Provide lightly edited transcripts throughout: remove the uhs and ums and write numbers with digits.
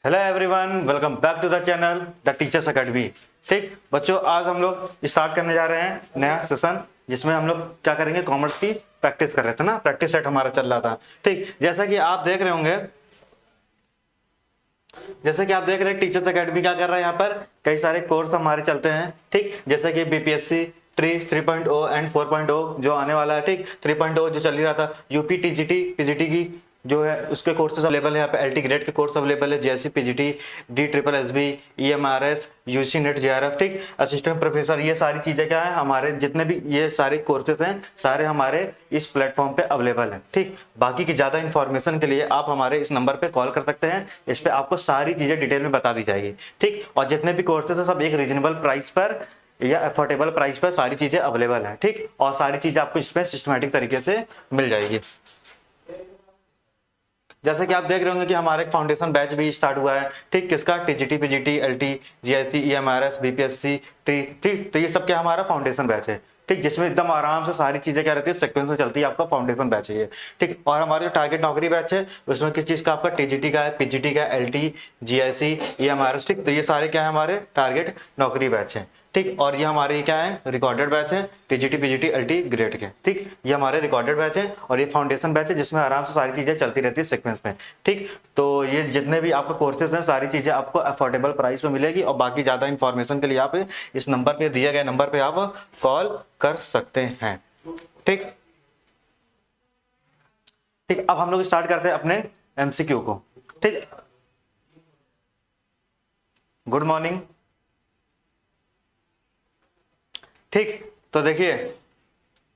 Hello everyone, welcome back to the channel the teachers academy. ठीक बच्चों, आज हम लोग स्टार्ट करने जा रहे हैं नया सेशन जिसमें हम लोग क्या करेंगे, कॉमर्स की प्रैक्टिस कर रहे थे ना, प्रैक्टिस सेट हमारा चल रहा था। ठीक, जैसा कि आप देख रहे होंगे, टीचर्स अकेडमी क्या कर रहा है, यहाँ पर कई सारे कोर्स हमारे चलते हैं। ठीक, जैसे कि बीपीएससी 3.0 एंड 4.0 जो आने वाला है। ठीक, 3.0 जो चल ही रहा था, यूपी टीजीटी पीजीटी की जो है उसके कोर्सेज अवेलेबल है यहाँ पे, एलटी ग्रेड के कोर्स अवेलेबल है, JSC PGT, D triple SB, EMRS, UG NET, JRF. ठीक, असिस्टेंट प्रोफेसर, ये सारी चीजें क्या है, हमारे जितने भी ये सारे कोर्सेज हैं सारे हमारे इस प्लेटफॉर्म पे अवेलेबल हैं। ठीक, बाकी की ज्यादा इन्फॉर्मेशन के लिए आप हमारे इस नंबर पे कॉल कर सकते हैं, इस पे आपको सारी चीजें डिटेल में बता दी जाएगी। ठीक, और जितने भी कोर्सेज है सब एक रीजनेबल प्राइस पर या अफोर्डेबल प्राइस पर सारी चीजें अवेलेबल है। ठीक, और सारी चीजें आपको इसमें सिस्टमैटिक तरीके से मिल जाएगी। जैसे कि आप देख रहे होंगे कि हमारे फाउंडेशन बैच भी स्टार्ट हुआ है। ठीक, किसका, TGT PGT, LT, GIC, EMRS, BPSC, ठीक, तो ये सब क्या हमारा फाउंडेशन बैच है। ठीक, जिसमें एकदम आराम से सारी चीजें क्या रहती है, सीक्वेंस में चलती है, आपका फाउंडेशन बैच है ये। ठीक, और हमारे जो टारगेट नौकरी बैच है उसमें किस चीज का, आपका टीजीटी का है, पीजीटी का, एलटी, जीआईसी, ईएमआरएस। ठीक, तो ये सारे क्या है, हमारे टारगेट नौकरी बैच है। ठीक, और ये हमारे क्या है, रिकॉर्डेड बैच है, टीजीटी पीजीटी एलटी ग्रेड के। ठीक, ये हमारे रिकॉर्डेड बैच है और ये फाउंडेशन बैच है जिसमें आराम से सारी चीजें चलती रहती है सीक्वेंस में। ठीक, तो ये जितने भी आपके कोर्सेज हैं सारी चीजें आपको अफोर्डेबल प्राइस में मिलेगी और बाकी ज्यादा इंफॉर्मेशन के लिए आप इस नंबर पे, दिए गए नंबर पे आप कॉल कर सकते हैं। ठीक, ठीक, अब हम लोग स्टार्ट करते हैं अपने एमसीक्यू को। ठीक, गुड मॉर्निंग। ठीक, तो देखिए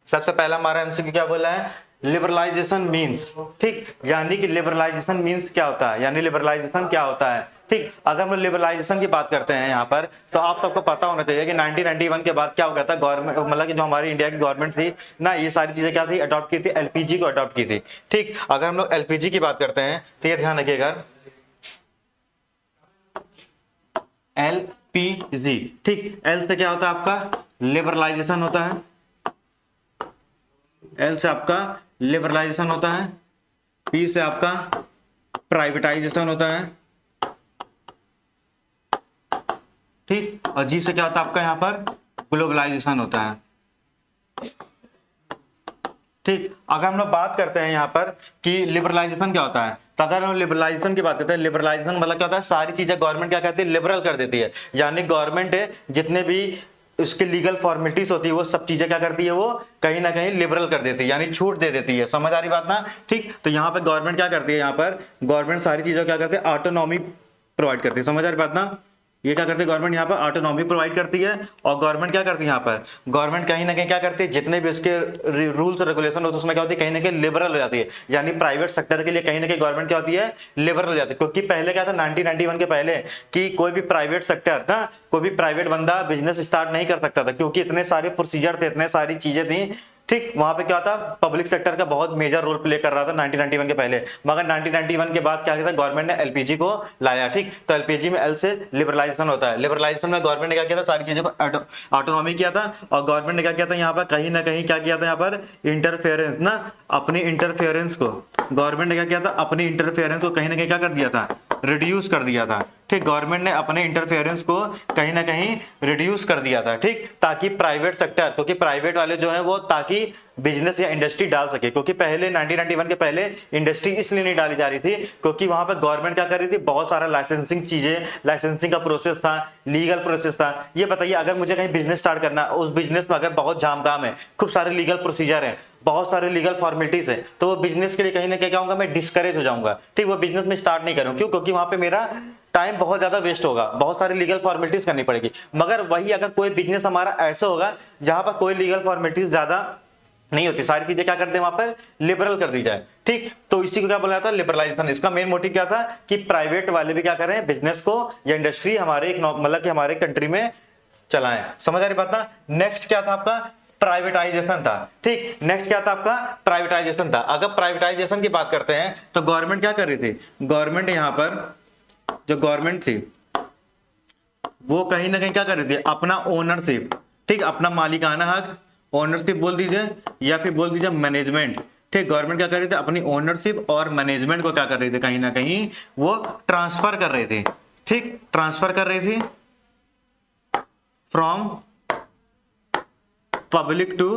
सबसे पहला हमारा एमसीक्यू क्या बोला है, लिबरलाइजेशन मींस। ठीक, यानी कि लिबरलाइजेशन मींस क्या होता है, यानी लिबरलाइजेशन क्या होता है। ठीक, अगर हम लिबरलाइजेशन की बात करते हैं यहाँ पर तो आप सबको पता होना चाहिए कि 1991 के बाद क्या हो गया था, गवर्नमेंट मतलब कि जो हमारी इंडिया की गवर्नमेंट थी ना, ये सारी चीजें क्या थी, अडॉप्ट की थी, एलपीजी को अडॉप्ट की थी। ठीक, अगर हम लोग एलपीजी की बात करते हैं तो ये ध्यान रखिएगा, एलपीजी। ठीक, एल से क्या होता है, आपका लिबरलाइजेशन होता है, एल से आपका लिबरलाइजेशन होता है, पी से आपका प्राइवेटाइजेशन होता है। ठीक, और जी से क्या होता है आपका यहाँ पर ग्लोबलाइजेशन होता है। ठीक, अगर हम लोग बात करते हैं यहाँ पर कि लिबरलाइजेशन क्या होता है, तो अगर हम लिबरलाइजेशन की बात करते हैं, लिबरलाइजेशन मतलब क्या होता है, सारी चीजें गवर्नमेंट क्या कहती है, लिबरल कर देती है। यानी गवर्नमेंट जितने भी उसके लीगल फॉर्मेलिटीज होती है वो सब चीजें क्या करती है, वो कहीं ना कहीं लिबरल कर देती है, यानी छूट दे देती है। समझ आ रही बात ना। ठीक, तो यहाँ पे गवर्नमेंट क्या करती है, यहाँ पर गवर्नमेंट सारी चीजें क्या करती है, ऑटोनॉमी प्रोवाइड करती है। समझ आ रही बात ना, ये क्या करती है, गवर्नमेंट यहाँ पर ऑटोनॉमी प्रोवाइड करती है। और गवर्नमेंट क्या करती है, यहाँ पर गवर्नमेंट कहीं ना कहीं क्या करती है, जितने भी उसके रूल्स और रेगुलेशन होते हैं उसमें क्या होती है, कहीं ना कहीं लिबरल हो जाती है। यानी प्राइवेट सेक्टर के लिए कहीं ना कहीं गवर्नमेंट क्या होती है, लिबरल हो जाती है। क्योंकि पहले क्या था 1991 के पहले कि कोई भी प्राइवेट सेक्टर ना, कोई भी प्राइवेट बंदा बिजनेस स्टार्ट नहीं कर सकता था, क्योंकि इतने सारे प्रोसीजर थे, इतने सारी चीजें थी। ठीक, वहां पे क्या था, पब्लिक सेक्टर का बहुत मेजर रोल प्ले कर रहा था 1991 के पहले। मगर 1991 के बाद क्या किया था, गवर्नमेंट ने एलपीजी को लाया। ठीक, तो एलपीजी में एल से लिबरलाइजेशन होता है। लिबरलाइजेशन में गवर्नमेंट ने क्या किया था, सारी चीजों को ऑटोनॉमी किया था। और गवर्नमेंट ने क्या किया था, यहाँ पर कहीं ना कहीं क्या किया था, यहाँ पर इंटरफेरेंस ना, अपनी इंटरफेरेंस को गवर्नमेंट ने क्या किया था, अपनी इंटरफेरेंस को कहीं ना कहीं क्या कर दिया था, रिड्यूस कर दिया था। ठीक, गवर्नमेंट ने अपने इंटरफेरेंस को कहीं ना कहीं रिड्यूस कर दिया था। ठीक, ताकि प्राइवेट सेक्टर, क्योंकि प्राइवेट वाले जो है वो ताकि बिजनेस या इंडस्ट्री डाल सके। क्योंकि पहले 1991 के पहले इंडस्ट्री इसलिए नहीं डाली जा रही थी क्योंकि वहां पर गवर्नमेंट क्या कर रही थी, बहुत सारा लाइसेंसिंग चीजें, लाइसेंसिंग का प्रोसेस था, लीगल प्रोसेस था। ये बताइए, अगर मुझे कहीं बिजनेस स्टार्ट करना, उस बिजनेस में अगर बहुत झामकाम है, खूब सारे लीगल प्रोसीजर है, बहुत सारे लीगल फॉर्मेलिटीज है, तो वो बिजनेस के लिए कहीं ना कहीं क्या होगा, मैं डिस्करेज हो जाऊंगा। ठीक, वो बिजनेस में स्टार्ट नहीं करूँ। क्यों? क्योंकि वहां पे मेरा टाइम बहुत ज्यादा वेस्ट होगा, बहुत सारी लीगल फॉर्मेलिटीज करनी पड़ेगी। मगर वही अगर कोई बिजनेस हमारा ऐसा होगा जहां पर कोई लीगल फॉर्मेलिटीज ज्यादा नहीं होती, सारी चीजें क्या कर दे, वहां पर लिबरल कर दी जाए। ठीक, तो इसी को क्या बोला जाता है, लिबरलाइजेशन। इसका मेन मोटिव क्या था कि प्राइवेट वाले भी क्या करें, बिजनेस को या इंडस्ट्री हमारे मतलब कि हमारे कंट्री में चलाएं। समझ आ रही बात ना। नेक्स्ट क्या था आपका, प्राइवेटाइजेशन था। ठीक, नेक्स्ट क्या था आपका, प्राइवेटाइजेशन था। अगर प्राइवेटाइजेशन की बात करते हैं तो गवर्नमेंट क्या कर रही थी, गवर्नमेंट यहाँ पर जो गवर्नमेंट थी वो कहीं ना कहीं क्या कर रही थी, अपना ओनरशिप, ठीक, अपना मालिकाना हक, ओनरशिप बोल दीजिए या फिर बोल दीजिए मैनेजमेंट, ठीक, गवर्नमेंट क्या कर रही थी, अपनी ओनरशिप और मैनेजमेंट को क्या कर रही थी, कहीं ना कहीं वो ट्रांसफर कर रही थी। ठीक, ट्रांसफर कर रही थी from public to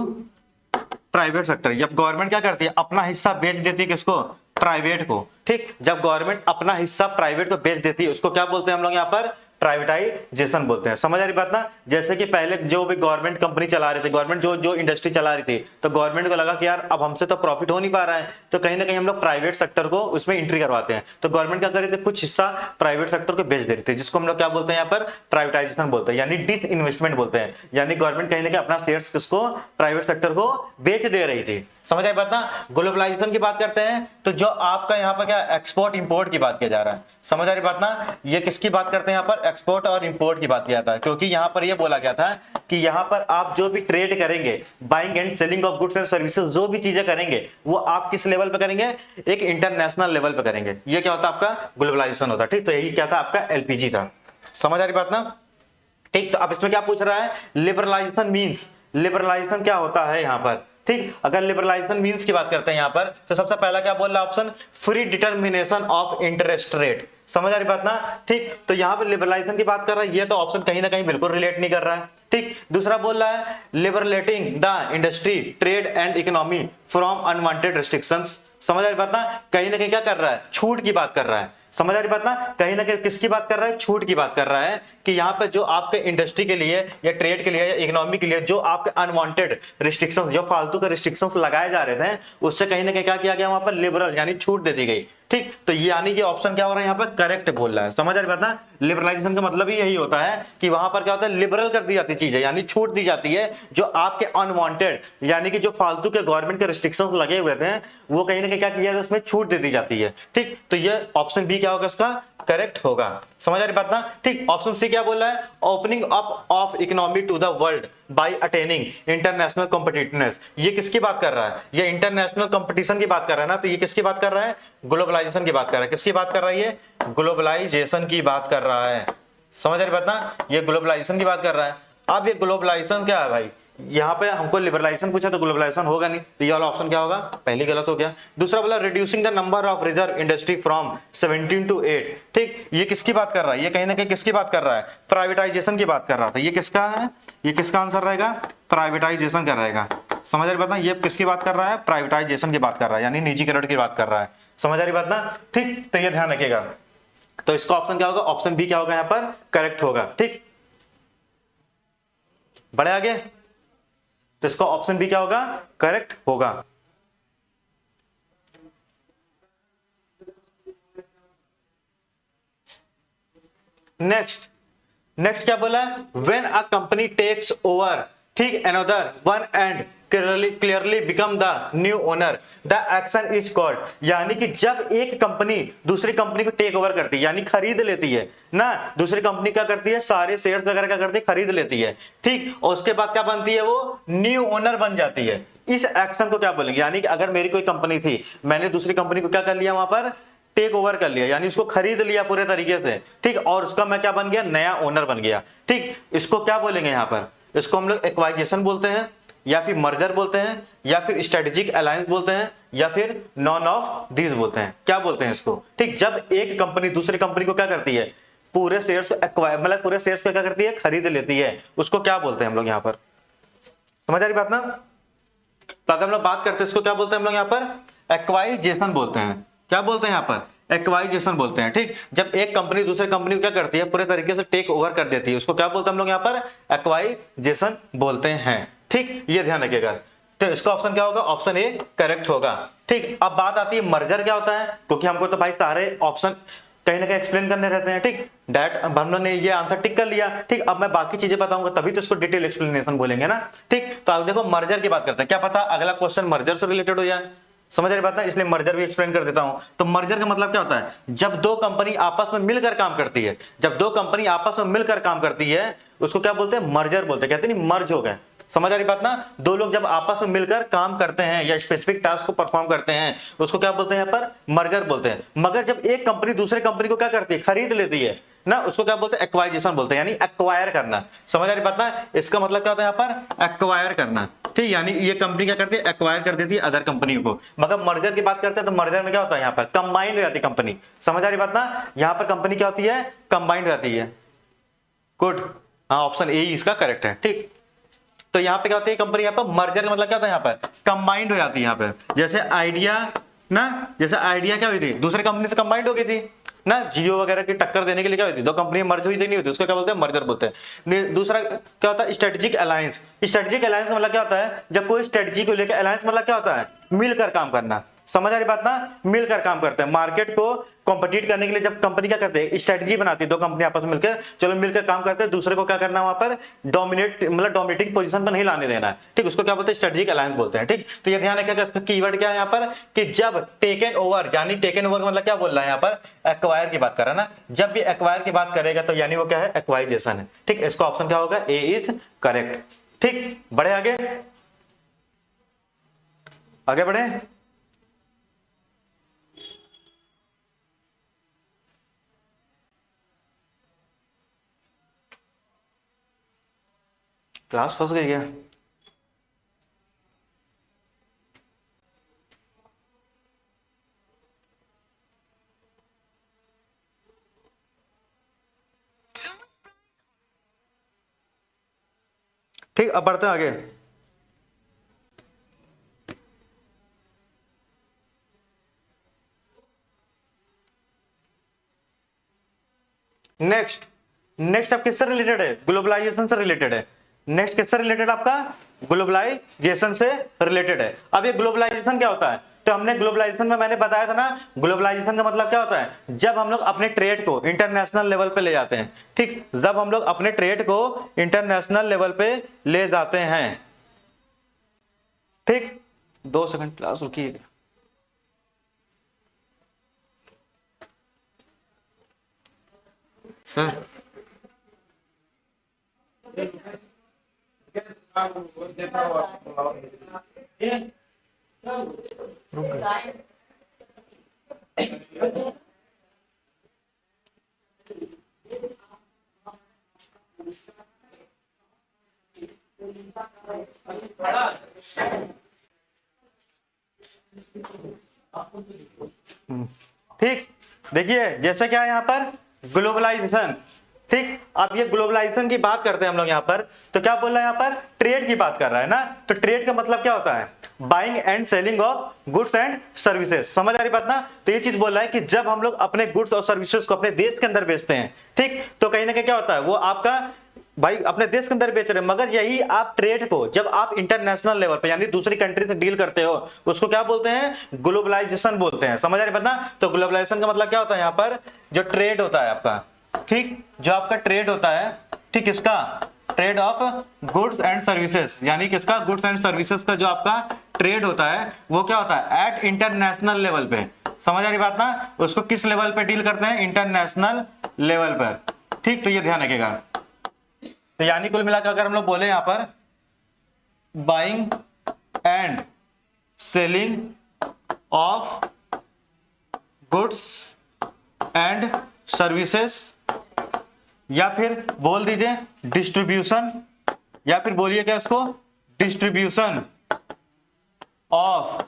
private sector. जब गवर्नमेंट क्या करती है, अपना हिस्सा बेच देती है, किसको, प्राइवेट को। ठीक, जब गवर्नमेंट अपना हिस्सा प्राइवेट को बेच देती है, उसको क्या बोलते हैं हम लोग यहाँ पर, प्राइवेटाइजेशन बोलते हैं। समझ आ रही बात ना। जैसे कि पहले जो भी गवर्नमेंट कंपनी चला रही थी, गवर्नमेंट जो इंडस्ट्री चला रही थी, तो गवर्नमेंट को लगा कि यार अब हमसे तो प्रॉफिट हो नहीं पा रहा है, तो कहीं ना कहीं हम लोग प्राइवेट सेक्टर को उसमें एंट्री करवाते हैं। तो गवर्नमेंट क्या कर रही थी, कुछ हिस्सा प्राइवेट सेक्टर को बेच दे रही थी, जिसको हम लोग क्या बोलते हैं यहाँ पर, प्राइवेटाइजेशन बोलते हैं, यानी डिस इन्वेस्टमेंट बोलते हैं। यानी गवर्नमेंट कहीं ना कहीं अपना शेयर्स किसको, प्राइवेट सेक्टर को बेच दे रही थी। समझ आई बात ना। ग्लोबलाइजेशन की बात करते हैं तो जो आपका यहाँ पर क्या, एक्सपोर्ट इंपोर्ट की बात किया जा रहा है। समझ आ रही बात ना। ये किसकी बात करते हैं यहाँ पर, एक्सपोर्ट और इंपोर्ट की बात किया था, क्योंकि यहाँ पर ये बोला गया था कि यहाँ पर आप जो भी ट्रेड करेंगे, buying and selling of goods and services, जो भी चीजें करेंगे वो आप किस लेवल पे करेंगे, एक इंटरनेशनल लेवल पे करेंगे। ये क्या होता है, आपका ग्लोबलाइजेशन होता है। ठीक, तो यही क्या था, आपका एलपीजी था। समझ आ रही बात ना। ठीक, तो अब इसमें क्या पूछ रहा है, लिबरलाइजेशन मीन्स, लिबरलाइजेशन क्या होता है यहाँ पर। ठीक, अगर लिबरलाइजेशन मींस की बात करते हैं यहाँ पर, तो सबसे पहला क्या बोल रहा है option, free determination of interest rate. समझ आ रही बात ना। ठीक, तो यहाँ पर लिबरलाइजेशन की बात कर रहा है, ये तो ऑप्शन कहीं ना कहीं बिल्कुल रिलेट नहीं कर रहा है। ठीक, दूसरा बोल रहा है liberating the industry, trade and economy from unwanted restrictions. समझ आ रही बात ना, कहीं ना कहीं क्या कर रहा है, छूट की बात कर रहा है। समझ आ रही बात ना, कहीं ना कहीं किसकी बात कर रहा है, छूट की बात कर रहा है, कि यहाँ पे जो आपके इंडस्ट्री के लिए या ट्रेड के लिए या इकोनॉमी के लिए जो आपके अनवांटेड रिस्ट्रिक्शंस, जो फालतू के रिस्ट्रिक्शंस लगाए जा रहे थे, उससे कहीं ना कहीं क्या किया गया, वहां पर लिबरल यानी छूट दे दी गई। ठीक, तो ये यानी कि ऑप्शन क्या हो रहा है यहाँ पर, करेक्ट बोल रहा है। समझ आ रही बात ना। लिबरलाइजेशन का मतलब ही यही होता है कि वहां पर क्या होता है, लिबरल कर दी जाती चीजें, यानी छूट दी जाती है, जो आपके अनवांटेड यानी कि जो फालतू के गवर्नमेंट के रिस्ट्रिक्शंस लगे हुए थे, वो कहीं ना कहीं क्या किया जाता है, उसमें छूट दे दी जाती है। ठीक, तो ये ऑप्शन बी क्या होगा, इसका करेक्ट होगा। समझ आ रही बात ना। ठीक, ऑप्शन सी क्या बोल रहा है, opening up of economy to the world by attaining international competitiveness. ये किसकी बात कर रहा है, ये इंटरनेशनल कंपटीशन की बात कर रहा है ना, तो ये किसकी बात कर रहा है, ग्लोबलाइजेशन की बात कर रहा है। किसकी बात कर रहा है, ये ग्लोबलाइजेशन की बात कर रहा है। समझ आ रही बात ना, ये ग्लोबलाइजेशन की बात कर रहा है। अब ये ग्लोबलाइजेशन क्या है भाई, यहाँ पे हमको लिबरलाइजेशन पूछा तो ग्लोबलाइजेशन होगा नहीं, तो ये वाला ऑप्शन क्या होगा, पहली गलत हो गया। दूसरा बोला reducing the number of reserve industry from 17 to 8। ठीक, ये किसकी बात कर रहा है, ये कहीं ना कहीं किसकी बात कर रहा है, प्राइवेटाइजेशन की बात कर रहा था। ये किसका है, ये किसका आंसर रहेगा, प्राइवेटाइजेशन का रहेगा। समझ आ रही बात ना, ये किसकी बात कर रहा है, प्राइवेटाइजेशन की बात कर रहा है, यानी निजीकरण की बात कर रहा है। समझ आ रही बात ना। ठीक, तो ये ध्यान रखिएगा। तो इसका ऑप्शन क्या होगा, ऑप्शन बी क्या होगा यहाँ पर, करेक्ट होगा। ठीक, बढ़े आगे, तो इसका ऑप्शन बी क्या होगा, करेक्ट होगा। नेक्स्ट क्या बोला है, when a company takes over, ठीक, another one and clearly become the new owner, the action is called. यानी कि जब एक कंपनी दूसरी कंपनी को टेक ओवर करती है, यानी खरीद लेती है ना, दूसरी कंपनी क्या करती है, सारे शेयर्स वगैरह क्या करती है, खरीद लेती है। ठीक, और उसके बाद क्या बनती है, वो न्यू ओनर बन जाती है। इस एक्शन को क्या बोलेंगे, यानी कि अगर मेरी कोई कंपनी थी, मैंने दूसरी कंपनी को क्या कर लिया, वहां पर टेक ओवर कर लिया, यानी उसको खरीद लिया पूरे तरीके से। ठीक, और उसका मैं क्या बन गया, नया ओनर बन गया। ठीक, इसको क्या बोलेंगे यहाँ पर, इसको हम लोग एक्वाइजेशन बोलते हैं, या फिर मर्जर बोलते हैं, या फिर स्ट्रेटेजिक अलायंस बोलते हैं, या फिर नॉन ऑफ दीज बोलते हैं। क्या बोलते हैं इसको। ठीक, जब एक कंपनी दूसरी कंपनी को क्या करती है, पूरे शेयर्स एक्वायर, मतलब पूरे शेयर्स को क्या करती है, खरीद लेती है, उसको क्या बोलते हैं हम लोग यहाँ पर। समझ आ रही बात ना। तो अगर हम लोग बात करते हैं, इसको क्या बोलते हैं हम लोग यहाँ पर, एक्वाइजेशन बोलते हैं। क्या बोलते हैं यहाँ पर, एक्वाइजेशन बोलते हैं। ठीक, जब एक कंपनी दूसरे कंपनी को क्या करती है, पूरे तरीके से टेक ओवर कर देती है, उसको क्या बोलते हैं हम लोग यहाँ पर, एक्वाइजेशन बोलते हैं। ठीक, ये ध्यान रखिएगा। तो इसका ऑप्शन क्या होगा, ऑप्शन ए करेक्ट होगा। ठीक, अब बात आती है मर्जर क्या होता है, क्योंकि हमको तो भाई सारे ऑप्शन कहीं ना कहीं एक्सप्लेन करने रहते हैं। ठीक, दैट हम लोग ने ये आंसर टिक कर लिया। ठीक, अब मैं बाकी चीजें बताऊंगा, तभी तो इसको डिटेल एक्सप्लेनेशन बोलेंगे ना। ठीक, तो अब देखो मर्जर की बात करते हैं, क्या पता अगला क्वेश्चन मर्जर से रिलेटेड हो जाए। समझ रही बात ना, इसलिए मर्जर भी एक्सप्लेन कर देता हूं। तो मर्जर का मतलब क्या होता है, जब दो कंपनी आपस में मिलकर काम करती है, जब दो कंपनी आपस में मिलकर काम करती है, उसको क्या बोलते हैं, मर्जर बोलते हैं। कहते नहीं मर्ज हो गए। समझ आ रही बात ना, दो लोग जब आपस में मिलकर काम करते हैं या स्पेसिफिक टास्क को परफॉर्म करते हैं, उसको क्या बोलते हैं यहाँ पर, मर्जर बोलते हैं। मगर जब एक कंपनी दूसरे कंपनी को क्या करती है, खरीद लेती है ना, उसको क्या बोलते हैं, एक्वाइजेशन बोलते हैं, यानी एक्वायर करना। समझ आ रही बात ना, इसका मतलब क्या होता है यहाँ पर, एक्वायर करना। ठीक, यानी ये कंपनी क्या करती है, एक्वायर कर देती है अदर कंपनी को। मगर मर्जर की बात करते हैं तो मर्जर में क्या होता है, यहाँ पर कंबाइंड हो जाती है कंपनी। समझ आ रही बात ना, यहाँ पर कंपनी क्या होती है, कंबाइंड हो जाती है। गुड, हाँ ऑप्शन ए इसका करेक्ट है। ठीक, तो यहाँ पे क्या होती है कंपनी, यहाँ पर मर्जर का मतलब क्या होता है, यहाँ पर कंबाइंड हो जाती है। यहाँ पे जैसे आइडिया ना, जैसे आइडिया क्या हुई थी, दूसरे कंपनी से कंबाइंड हो गई थी ना, जियो वगैरह की टक्कर देने के लिए क्या हुई थी, दो कंपनी मर्ज हुई थी, नहीं होती, उसको क्या बोलते हैं, मर्जर बोलते हैं। दूसरा क्या होता है, स्ट्रेटेजिक अलायंस। स्ट्रेटेजिक अलायंस का मतलब क्या होता है, जब कोई स्ट्रेटेजी को लेकर, अलायंस मतलब क्या होता है, मिलकर काम करना। समझ आ रही बात ना, मिलकर काम करते हैं। मार्केट को कॉम्पिटिट करने के लिए जब कंपनी क्या करते हैं, स्ट्रेटजी बनाती है, दो कंपनी आपस में मिलकर, चलो मिलकर काम करते हैं, दूसरे को क्या करना है, वहां पर डोमिनेट, मतलब डोमिनेटिंग पोजीशन पर नहीं लाने देना है। ठीक, उसको क्या बोलते हैं, स्ट्रेटेजिक अलायंस बोलते हैं। ठीक, तो ये ध्यान रखिएगा, इसका कीवर्ड क्या है यहाँ पर, कि जब टेकन ओवर, यानी टेकन ओवर मतलब क्या बोल रहा है यहाँ पर, एक्वायर की बात कर रहा है ना, जब भी एक्वायर की बात करेगा तो यानी वो क्या है, एक्वाइजेशन है। ठीक, इसका ऑप्शन क्या होगा, ए इज करेक्ट। ठीक, बढ़े आगे, आगे बढ़े। क्लास फंस गई क्या? ठीक, अब बढ़ते हैं आगे। नेक्स्ट अब किससे रिलेटेड है, ग्लोबलाइजेशन से रिलेटेड है। नेक्स्ट किससे रिलेटेड, आपका ग्लोबलाइजेशन से रिलेटेड है। अब ये ग्लोबलाइजेशन क्या होता है, तो हमने ग्लोबलाइजेशन में मैंने बताया था ना, ग्लोबलाइजेशन का मतलब क्या होता है, जब हम लोग अपने ट्रेड को इंटरनेशनल लेवल पे ले जाते हैं। ठीक, जब हम लोग अपने ट्रेड को इंटरनेशनल लेवल पे ले जाते हैं। ठीक, 2 सेकंड क्लास रुकिएगा। सर रुक गए। ठीक, देखिए जैसे क्या है यहाँ पर ग्लोबलाइजेशन। ठीक, अब ये ग्लोबलाइजेशन की बात करते हैं हम लोग यहाँ पर, तो क्या बोल रहा है यहाँ पर, ट्रेड की बात कर रहा है ना। तो ट्रेड का मतलब क्या होता है, buying and selling of goods and services. समझ आ रही बात ना, तो ये चीज बोल रहा है कि जब हम लोग अपने गुड्स और सर्विसेज को अपने देश के अंदर बेचते हैं, ठीक, तो कहीं ना कहीं क्या होता है, वो आपका भाई अपने देश के अंदर बेच रहे हैं, मगर यही आप ट्रेड को जब आप इंटरनेशनल लेवल पे यानी दूसरी कंट्री से डील करते हो, उसको क्या बोलते हैं, ग्लोबलाइजेशन बोलते हैं। समझ आ रही बात ना, तो ग्लोबलाइजेशन का मतलब क्या होता है, यहाँ पर जो ट्रेड होता है आपका, ठीक, जो आपका ट्रेड होता है, ठीक, इसका trade off goods and services, यानी किसका, गुड्स एंड सर्विसेज का जो आपका ट्रेड होता है, वो क्या होता है, एट इंटरनेशनल लेवल पे। समझ आ रही बात ना, उसको किस लेवल पे डील करते हैं, इंटरनेशनल लेवल पर। ठीक, तो ये ध्यान रखिएगा। तो यानी कुल मिलाकर अगर हम लोग बोले यहां पर buying and selling of goods and services, या फिर बोल दीजिए डिस्ट्रीब्यूशन, या फिर बोलिए क्या इसको, distribution of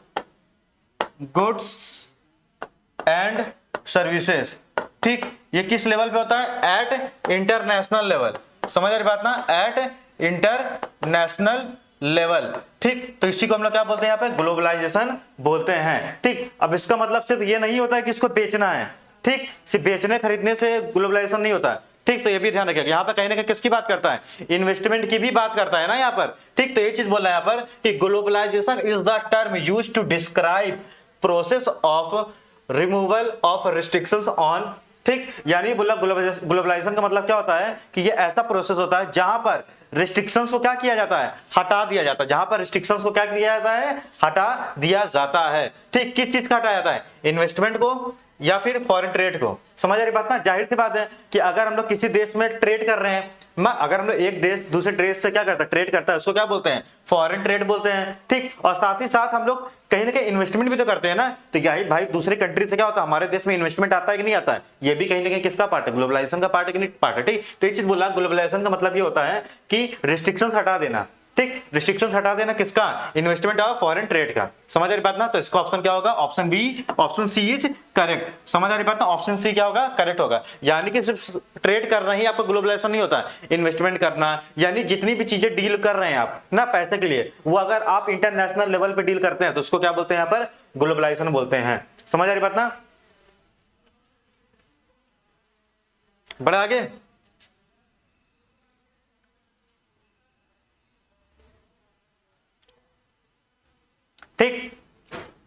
goods and services. ठीक, ये किस लेवल पे होता है, एट इंटरनेशनल लेवल। समझ आ रही बात ना, एट इंटरनेशनल लेवल। ठीक, तो इसी को हम लोग क्या बोलते हैं, यहाँ पे ग्लोबलाइजेशन बोलते हैं। ठीक, अब इसका मतलब सिर्फ ये नहीं होता है कि इसको बेचना है। ठीक, सिर्फ बेचने खरीदने से ग्लोबलाइजेशन नहीं होता है। ठीक, तो ये भी ध्यान रखिएगा, यहाँ पे कहीं ना कहीं किसकी बात करता है, इन्वेस्टमेंट की भी बात करता है ना यहाँ पर। ठीक, तो ये चीज बोल रहा है यहाँ पर कि globalisation is the term used to describe process of removal of restrictions on. ठीक, यानी बोला ग्लोबलाइजेशन का मतलब क्या होता है कि ये ऐसा प्रोसेस होता है जहां पर रिस्ट्रिक्शंस को क्या किया जाता है, हटा दिया जाता है। जहां पर रिस्ट्रिक्शंस को क्या किया जाता है, हटा दिया जाता है। ठीक, किस चीज का हटाया जाता है, इन्वेस्टमेंट को या फिर फॉरेन ट्रेड को। समझ आ रही बात ना, जाहिर सी बात है कि अगर हम लोग किसी देश में ट्रेड कर रहे हैं, अगर हम लोग एक देश दूसरे देश से क्या करता है, ट्रेड करता है, उसको क्या बोलते हैं, फॉरेन ट्रेड बोलते हैं। ठीक, और साथ ही साथ हम लोग कहीं ना कहीं इन्वेस्टमेंट भी तो करते हैं ना। तो यही भाई दूसरी कंट्री से क्या होता है, हमारे देश में इन्वेस्टमेंट आता है कि नहीं आता है, ये भी कहीं ना कहीं किसका पार्ट है, ग्लोबलाइजेशन का पार्ट है कि नहीं पार्ट है। ठीक, तो ये चीज बोला, ग्लोबलाइजेशन का मतलब ये होता है कि रिस्ट्रिक्शंस हटा देना। ठीक, रिस्ट्रिक्शन हटा देना किसका, इन्वेस्टमेंट ऑफ फॉरेन ट्रेड का। समझ आ रही बात ना, तो इसका ऑप्शन क्या होगा, option B, option C is correct. समझ आ रही बात ना, ऑप्शन सी क्या होगा, करेक्ट होगा। यानी कि सिर्फ ट्रेड करना ही आपका ग्लोबलाइजेशन नहीं होता है, इन्वेस्टमेंट करना, यानी जितनी भी चीजें डील कर रहे हैं आप ना पैसे के लिए, वो अगर आप इंटरनेशनल लेवल पे डील करते हैं तो उसको क्या बोलते हैं यहाँ पर, ग्लोबलाइजेशन बोलते हैं। समझ आ रही बात ना, बढ़े आगे। ठीक,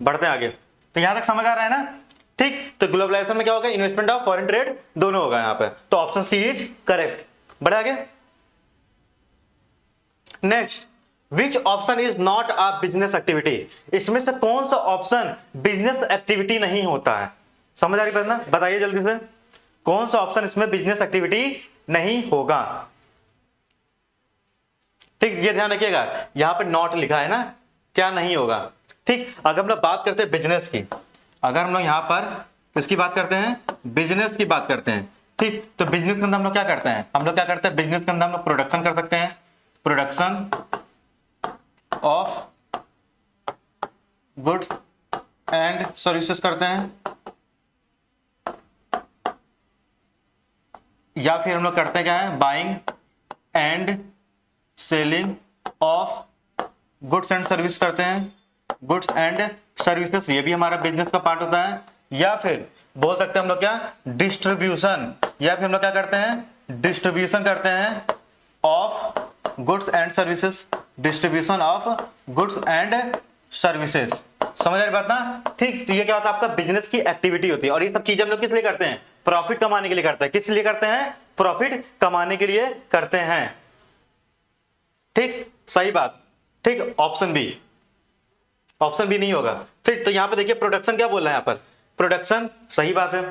बढ़ते हैं आगे। तो यहां तक समझ आ रहा है ना, ठीक। तो ग्लोबलाइजेशन में क्या होगा, इन्वेस्टमेंट ऑफ फॉरेन ट्रेड दोनों होगा यहां पे, तो ऑप्शन सी इज करेक्ट। बढ़े आगे। Next, which option is not a business activity, इसमें से कौन सा ऑप्शन बिजनेस एक्टिविटी नहीं होता है। समझ आ रही बात ना, बताइए जल्दी से, कौन सा ऑप्शन इसमें बिजनेस एक्टिविटी नहीं होगा। ठीक, ये ध्यान रखिएगा, यहां पे नॉट लिखा है ना, क्या नहीं होगा। ठीक, अगर हम लोग बात करते हैं बिजनेस की, अगर हम लोग यहां पर किसकी बात करते हैं, बिजनेस की बात करते हैं। ठीक, तो बिजनेस के अंदर हम लोग क्या करते हैं, हम लोग क्या करते हैं, बिजनेस के अंदर हम लोग प्रोडक्शन कर सकते हैं, production of goods and services करते हैं, या फिर हम लोग करते क्या है, buying and selling of goods and service करते हैं, गुड्स एंड सर्विसेज, ये भी हमारा बिजनेस का पार्ट होता है। या फिर बोल सकते हैं हम लोग क्या, डिस्ट्रीब्यूशन, या फिर हम लोग क्या करते हैं, डिस्ट्रीब्यूशन करते हैं of goods and services, distribution of goods and services. समझ आ रही बात ना, ठीक। तो ये क्या होता है, आपका बिजनेस की एक्टिविटी होती है, और ये सब चीजें हम लोग किस लिए करते हैं, प्रॉफिट कमाने के लिए करते हैं। किस लिए करते हैं, प्रॉफिट कमाने के लिए करते हैं। ठीक, सही बात। ठीक, ऑप्शन बी, ऑप्शन बी नहीं होगा। ठीक, तो यहां पे देखिए प्रोडक्शन क्या बोल रहा है यहाँ पर, प्रोडक्शन, सही बात है।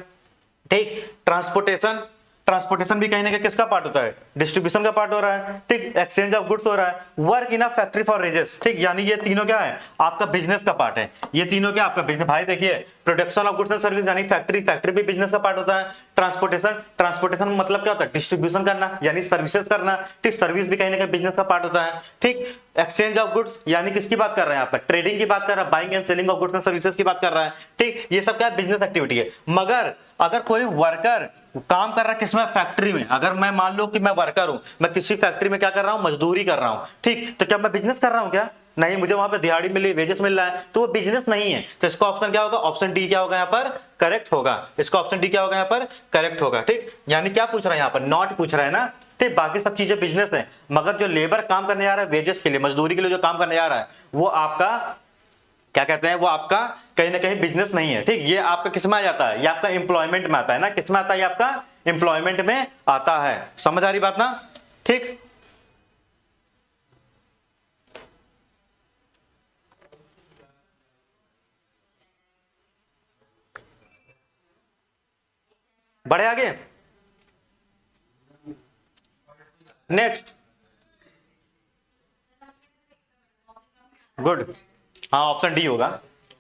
ठीक, ट्रांसपोर्टेशन, ट्रांसपोर्टेशन भी कहीं ना कहीं किसका पार्ट होता है, डिस्ट्रीब्यूशन का पार्ट हो रहा है। ठीक, एक्सचेंज ऑफ गुड्स हो रहा है, work in a factory for wages. ठीक, यानी ये तीनों क्या है, आपका बिजनेस का पार्ट है। ये तीनों क्या आपका बिजनेस, भाई देखिए, production of goods and service यानी फैक्ट्री, फैक्ट्री भी बिजनेस का पार्ट होता है। ट्रांसपोर्टेशन, ट्रांसपोर्टेशन मतलब क्या होता है, डिस्ट्रीब्यूशन करना यानी सर्विसेज करना। ठीक, सर्विस भी कहीं ना कहीं बिजनेस का पार्ट होता है। ठीक, एक्सचेंज ऑफ गुड्स यानी किसकी बात कर रहे हैं यहाँ पर, ट्रेडिंग की बात कर रहा है, buying and selling of goods and services की बात कर रहा है। ठीक, ये सब क्या बिजनेस एक्टिविटी है। मगर अगर कोई वर्कर काम कर रहा है किसमें, फैक्ट्री में, अगर मैं मान लो कि मैं वर्कर हूं, मैं किसी फैक्ट्री में क्या कर रहा हूं, मजदूरी कर रहा हूं। ठीक, तो क्या मैं बिजनेस कर रहा हूं क्या, नहीं, मुझे वहां पे दिहाड़ी मिली, वेजेस मिल रहा है, तो वो बिजनेस नहीं है। तो इसका ऑप्शन क्या होगा, ऑप्शन डी क्या होगा यहाँ पर, करेक्ट होगा। इसका ऑप्शन डी क्या होगा यहाँ पर, करेक्ट होगा। ठीक, यानी क्या पूछ रहा है यहाँ पर, नॉट पूछ रहा है ना। ठीक, बाकी सब चीजें बिजनेस है, मगर जो लेबर काम करने जा रहा है वेजेस के लिए, मजदूरी के लिए जो काम करने जा रहा है, वो आपका क्या कहते हैं, वो आपका कहीं ना कहीं बिजनेस नहीं है। ठीक, ये आपका किस में आ जाता है, ये आपका एम्प्लॉयमेंट में आता है ना, किस में आता है, ये आपका एम्प्लॉयमेंट में आता है। समझ आ रही बात ना, ठीक। बढ़े आगे। नेक्स्ट, गुड, हाँ ऑप्शन डी होगा।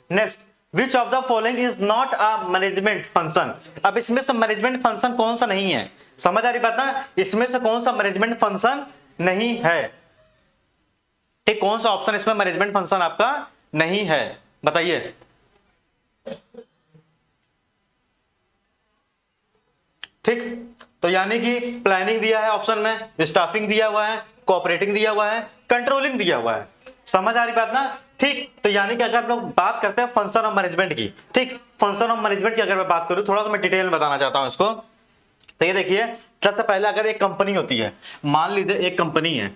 Next, which of the following is not a management function. अब इसमें से मैनेजमेंट फंक्शन कौन सा नहीं है, समझ आ रही बात ना, इसमें से कौन सा मैनेजमेंट फंक्शन नहीं है। ठीक, कौन सा ऑप्शन इसमें मैनेजमेंट फंक्शन आपका नहीं है, बताइए। ठीक, तो यानी कि प्लानिंग दिया है ऑप्शन में, स्टाफिंग दिया हुआ है, कोऑपरेटिंग दिया हुआ है, कंट्रोलिंग दिया हुआ है। समझ आ रही बात ना, ठीक। तो यानी कि अगर हम लोग बात करते हैं फंक्शन ऑफ मैनेजमेंट की, ठीक, फंक्शन ऑफ मैनेजमेंट की अगर मैं बात करूं, थोड़ा सा मैं डिटेल में बताना चाहता हूं इसको। तो ये देखिए, सबसे पहले अगर एक कंपनी होती है, मान लीजिए एक कंपनी है,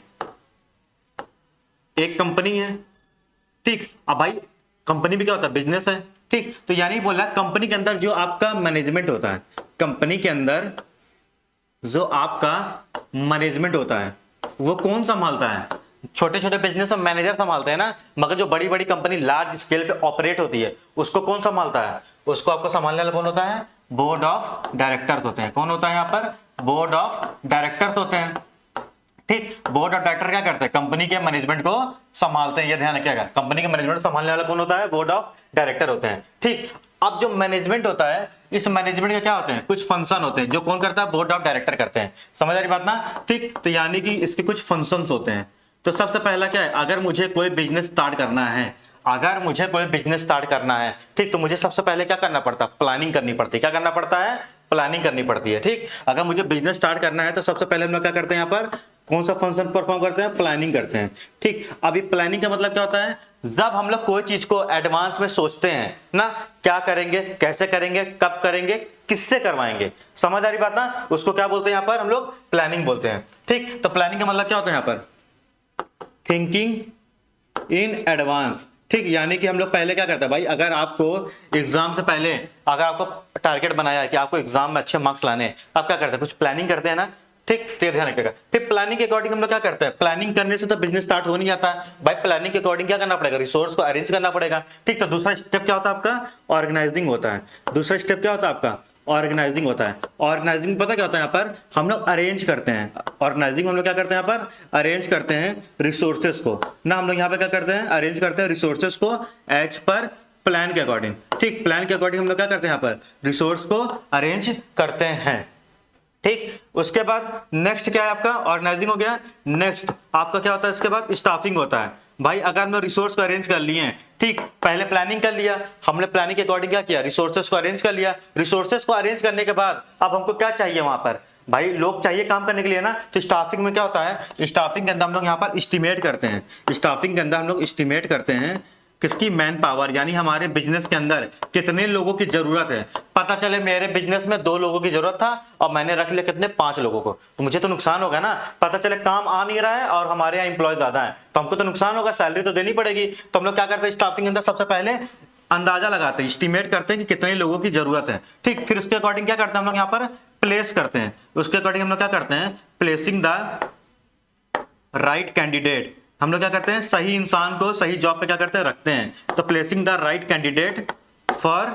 एक कंपनी है। ठीक, अब भाई कंपनी भी क्या होता है, बिजनेस है। ठीक, तो यानी बोल रहा है कंपनी के अंदर जो आपका मैनेजमेंट होता है, कंपनी के अंदर जो आपका मैनेजमेंट होता है वो कौन संभालता है, छोटे छोटे बिजनेस में मैनेजर संभालते हैं ना, मगर जो बड़ी बड़ी कंपनी लार्ज स्केल पे ऑपरेट होती है उसको कौन संभालता है, उसको आपको संभालने वाला कौन होता है, बोर्ड ऑफ डायरेक्टर्स होते हैं। कौन होता है यहाँ पर, बोर्ड ऑफ डायरेक्टर्स होते हैं। ठीक, बोर्ड ऑफ डायरेक्टर क्या करते हैं, कंपनी के मैनेजमेंट को संभालते हैं, ये ध्यान रखिएगा, कंपनी के मैनेजमेंट संभालने वाला कौन होता है, बोर्ड ऑफ डायरेक्टर होते हैं। ठीक, अब जो मैनेजमेंट होता है, इस मैनेजमेंट के क्या होते हैं, कुछ फंक्शन होते हैं, जो कौन करता है, बोर्ड ऑफ डायरेक्टर करते हैं। समझ आ रही बात ना, ठीक। तो यानी कि इसके कुछ फंक्शंस होते हैं, तो सबसे पहला क्या है, अगर मुझे कोई बिजनेस स्टार्ट करना है, अगर मुझे कोई बिजनेस स्टार्ट करना है, ठीक, तो मुझे सबसे पहले क्या करना पड़ता है, प्लानिंग करनी पड़ती है। क्या करना पड़ता है, प्लानिंग करनी पड़ती है। ठीक, अगर मुझे बिजनेस स्टार्ट करना है तो सबसे पहले हम लोग क्या करते हैं, यहाँ पर कौन सा फंक्शन परफॉर्म करते हैं, प्लानिंग करते हैं। ठीक, अभी प्लानिंग का मतलब क्या होता है, जब हम लोग कोई चीज को एडवांस में सोचते हैं ना, क्या करेंगे, कैसे करेंगे, कब करेंगे, किससे करवाएंगे, समझ आ रही बात ना, उसको क्या बोलते हैं यहाँ पर हम लोग, प्लानिंग बोलते हैं। ठीक, तो प्लानिंग का मतलब क्या होता है यहाँ पर, थिंकिंग इन एडवांस। ठीक, यानी कि हम लोग पहले क्या करते हैं भाई, अगर आपको एग्जाम से पहले अगर आपको टारगेट बनाया है कि आपको एग्जाम में अच्छे मार्क्स लाने हैं, आप क्या करते हैं, कुछ प्लानिंग करते हैं ना। ठीक, तो ध्यान रखिएगा। फिर प्लानिंग के अकॉर्डिंग हम लोग क्या करते हैं, प्लानिंग करने से तो बिजनेस स्टार्ट हो नहीं जाता है भाई, प्लानिंग के अकॉर्डिंग क्या करना पड़ेगा, रिसोर्स को अरेंज करना पड़ेगा। ठीक, तो दूसरा स्टेप क्या होता है आपका, ऑर्गेनाइजिंग होता है। दूसरा स्टेप क्या होता है आपका, ऑर्गेनाइजिंग होता है। ऑर्गेनाइजिंग पता क्या होता है, यहाँ पर हम लोग अरेंज करते हैं, ऑर्गेनाइजिंग हम लोग क्या करते हैं, यहाँ पर अरेंज करते हैं रिसोर्सेस को ना, हम लोग यहाँ पे क्या करते हैं, अरेंज करते हैं रिसोर्सेस को एज पर प्लान के अकॉर्डिंग। ठीक, प्लान के अकॉर्डिंग हम लोग क्या करते हैं, यहाँ पर रिसोर्स को अरेंज करते हैं। ठीक, उसके बाद नेक्स्ट क्या है आपका, ऑर्गेनाइजिंग हो गया। नेक्स्ट आपका क्या होता है, इसके बाद स्टाफिंग होता है। भाई अगर हमने रिसोर्स को अरेंज कर लिए हैं, ठीक, पहले प्लानिंग कर लिया हमने, प्लानिंग के अकॉर्डिंग क्या किया, रिसोर्सेस को अरेंज कर लिया। रिसोर्सेस को अरेंज करने के बाद अब हमको क्या चाहिए, वहां पर भाई लोग चाहिए काम करने के लिए ना। तो स्टाफिंग में क्या होता है, स्टाफिंग के अंदर हम लोग यहाँ पर एस्टिमेट करते हैं। स्टाफिंग के अंदर हम लोग एस्टिमेट करते हैं किसकी, मैन पावर, यानी हमारे बिजनेस के अंदर कितने लोगों की जरूरत है। पता चले मेरे बिजनेस में 2 लोगों की जरूरत था और मैंने रख लिया कितने, 5 लोगों को, तो मुझे तो नुकसान होगा ना। पता चले काम आ नहीं रहा है और हमारे यहाँ एम्प्लॉय ज्यादा है, तो हमको तो नुकसान होगा, सैलरी तो देनी पड़ेगी। तो हम लोग क्या करते हैं, स्टाफिंग के अंदर सबसे पहले अंदाजा लगाते हैं, एस्टिमेट करते हैं कि कितने लोगों की जरूरत है। ठीक, फिर उसके अकॉर्डिंग क्या करते हैं हम लोग यहाँ पर, प्लेस करते हैं। उसके अकॉर्डिंग हम लोग क्या करते हैं, प्लेसिंग द राइट कैंडिडेट। हम लोग क्या करते हैं, सही इंसान को सही जॉब पे क्या करते हैं, रखते हैं। तो placing the right candidate for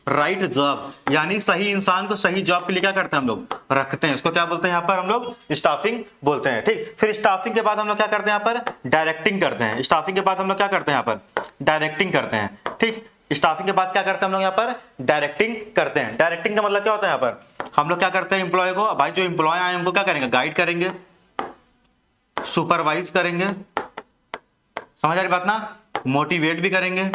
right job, यानी सही इंसान को सही जॉब के लिए क्या करते हैं हम लोग, रखते हैं। इसको क्या बोलते हैं यहाँ पर हम लोग, स्टाफिंग बोलते हैं। ठीक, फिर स्टाफिंग के बाद हम लोग क्या करते हैं, यहाँ पर डायरेक्टिंग करते हैं। स्टाफिंग के बाद हम लोग क्या करते हैं, यहाँ पर डायरेक्टिंग करते हैं। ठीक, स्टाफिंग के बाद क्या करते हैं हम लोग, यहाँ पर डायरेक्टिंग करते हैं। डायरेक्टिंग का मतलब क्या होता है, यहाँ पर हम लोग क्या करते हैं, एम्प्लॉय को, भाई जो एम्प्लॉय आए उनको क्या करेंगे, गाइड करेंगे, सुपरवाइज करेंगे, समझ आ रही बात ना, मोटिवेट भी करेंगे,